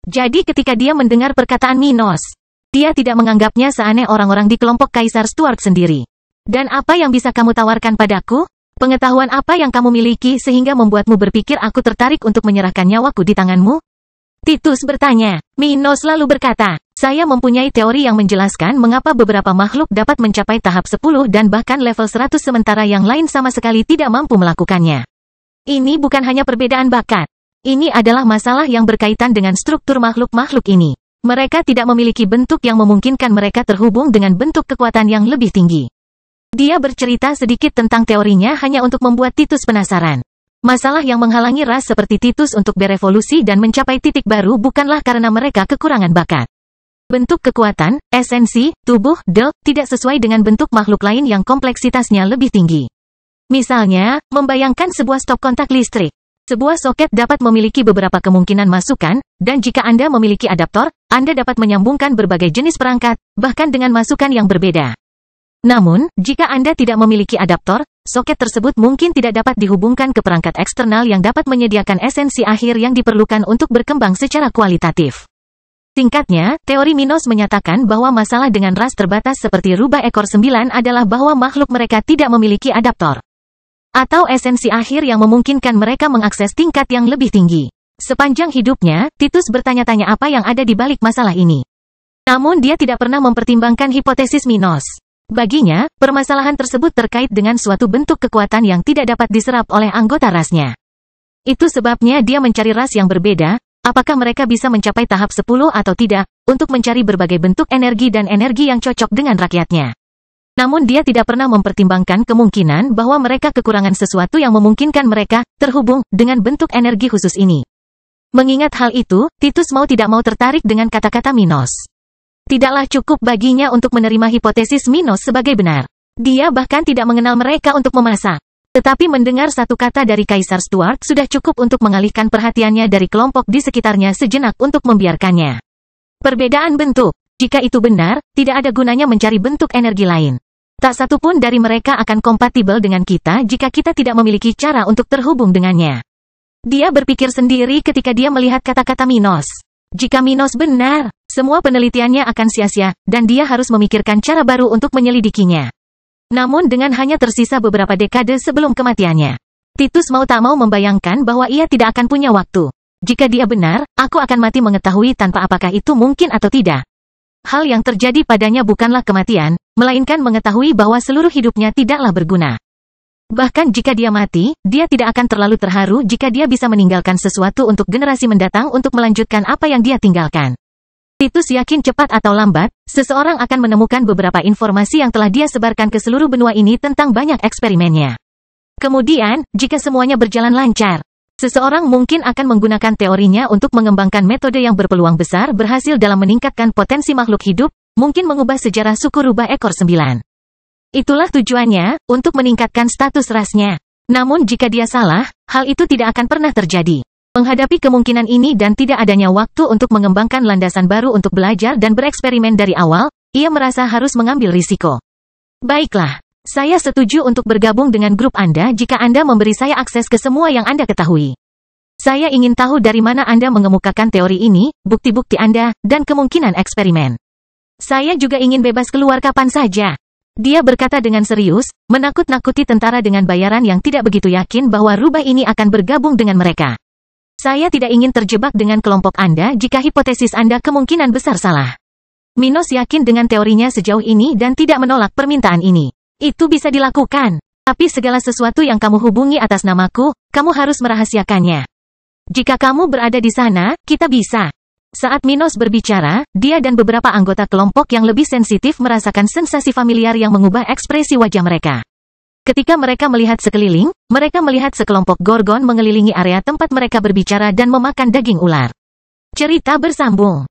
[SPEAKER 1] Jadi ketika dia mendengar perkataan Minos, dia tidak menganggapnya seaneh orang-orang di kelompok Kaisar Stuart sendiri. Dan apa yang bisa kamu tawarkan padaku? Pengetahuan apa yang kamu miliki sehingga membuatmu berpikir aku tertarik untuk menyerahkan nyawaku di tanganmu? Titus bertanya. Minos lalu berkata, saya mempunyai teori yang menjelaskan mengapa beberapa makhluk dapat mencapai tahap 10 dan bahkan level 100 sementara yang lain sama sekali tidak mampu melakukannya. Ini bukan hanya perbedaan bakat. Ini adalah masalah yang berkaitan dengan struktur makhluk-makhluk ini. Mereka tidak memiliki bentuk yang memungkinkan mereka terhubung dengan bentuk kekuatan yang lebih tinggi. Dia bercerita sedikit tentang teorinya hanya untuk membuat Titus penasaran. Masalah yang menghalangi ras seperti Titus untuk berevolusi dan mencapai titik baru bukanlah karena mereka kekurangan bakat. Bentuk kekuatan, esensi, tubuh, tidak sesuai dengan bentuk makhluk lain yang kompleksitasnya lebih tinggi. Misalnya, membayangkan sebuah stop kontak listrik. Sebuah soket dapat memiliki beberapa kemungkinan masukan, dan jika Anda memiliki adaptor, Anda dapat menyambungkan berbagai jenis perangkat, bahkan dengan masukan yang berbeda. Namun, jika Anda tidak memiliki adaptor, soket tersebut mungkin tidak dapat dihubungkan ke perangkat eksternal yang dapat menyediakan esensi akhir yang diperlukan untuk berkembang secara kualitatif. Singkatnya, teori Minos menyatakan bahwa masalah dengan ras terbatas seperti rubah ekor 9 adalah bahwa makhluk mereka tidak memiliki adaptor atau esensi akhir yang memungkinkan mereka mengakses tingkat yang lebih tinggi. Sepanjang hidupnya, Titus bertanya-tanya apa yang ada di balik masalah ini. Namun dia tidak pernah mempertimbangkan hipotesis Minos. Baginya, permasalahan tersebut terkait dengan suatu bentuk kekuatan yang tidak dapat diserap oleh anggota rasnya. Itu sebabnya dia mencari ras yang berbeda, apakah mereka bisa mencapai tahap 10 atau tidak, untuk mencari berbagai bentuk energi dan energi yang cocok dengan rakyatnya. Namun dia tidak pernah mempertimbangkan kemungkinan bahwa mereka kekurangan sesuatu yang memungkinkan mereka terhubung dengan bentuk energi khusus ini. Mengingat hal itu, Titus mau tidak mau tertarik dengan kata-kata Minos. Tidaklah cukup baginya untuk menerima hipotesis Minos sebagai benar. Dia bahkan tidak mengenal mereka untuk memasak. Tetapi mendengar satu kata dari Kaisar Stuart sudah cukup untuk mengalihkan perhatiannya dari kelompok di sekitarnya sejenak untuk membiarkannya. Perbedaan bentuk. Jika itu benar, tidak ada gunanya mencari bentuk energi lain. Tak satu pun dari mereka akan kompatibel dengan kita jika kita tidak memiliki cara untuk terhubung dengannya. Dia berpikir sendiri ketika dia melihat kata-kata Minos. Jika Minos benar, semua penelitiannya akan sia-sia, dan dia harus memikirkan cara baru untuk menyelidikinya. Namun dengan hanya tersisa beberapa dekade sebelum kematiannya, Titus mau tak mau membayangkan bahwa ia tidak akan punya waktu. Jika dia benar, aku akan mati mengetahui tanpa apakah itu mungkin atau tidak. Hal yang terjadi padanya bukanlah kematian, melainkan mengetahui bahwa seluruh hidupnya tidaklah berguna. Bahkan jika dia mati, dia tidak akan terlalu terharu jika dia bisa meninggalkan sesuatu untuk generasi mendatang untuk melanjutkan apa yang dia tinggalkan. Titus yakin cepat atau lambat, seseorang akan menemukan beberapa informasi yang telah dia sebarkan ke seluruh benua ini tentang banyak eksperimennya. Kemudian, jika semuanya berjalan lancar, seseorang mungkin akan menggunakan teorinya untuk mengembangkan metode yang berpeluang besar berhasil dalam meningkatkan potensi makhluk hidup, mungkin mengubah sejarah suku rubah ekor 9. Itulah tujuannya, untuk meningkatkan status rasnya. Namun jika dia salah, hal itu tidak akan pernah terjadi. Menghadapi kemungkinan ini dan tidak adanya waktu untuk mengembangkan landasan baru untuk belajar dan bereksperimen dari awal, ia merasa harus mengambil risiko. Baiklah, saya setuju untuk bergabung dengan grup Anda jika Anda memberi saya akses ke semua yang Anda ketahui. Saya ingin tahu dari mana Anda mengemukakan teori ini, bukti-bukti Anda, dan kemungkinan eksperimen. Saya juga ingin bebas keluar kapan saja. Dia berkata dengan serius, menakut-nakuti tentara dengan bayaran yang tidak begitu yakin bahwa rubah ini akan bergabung dengan mereka. Saya tidak ingin terjebak dengan kelompok Anda jika hipotesis Anda kemungkinan besar salah. Minos yakin dengan teorinya sejauh ini dan tidak menolak permintaan ini. Itu bisa dilakukan. Tapi segala sesuatu yang kamu hubungi atas namaku, kamu harus merahasiakannya. Jika kamu berada di sana, kita bisa. Saat Minos berbicara, dia dan beberapa anggota kelompok yang lebih sensitif merasakan sensasi familiar yang mengubah ekspresi wajah mereka. Ketika mereka melihat sekeliling, mereka melihat sekelompok gorgon mengelilingi area tempat mereka berbicara dan memakan daging ular. Cerita bersambung.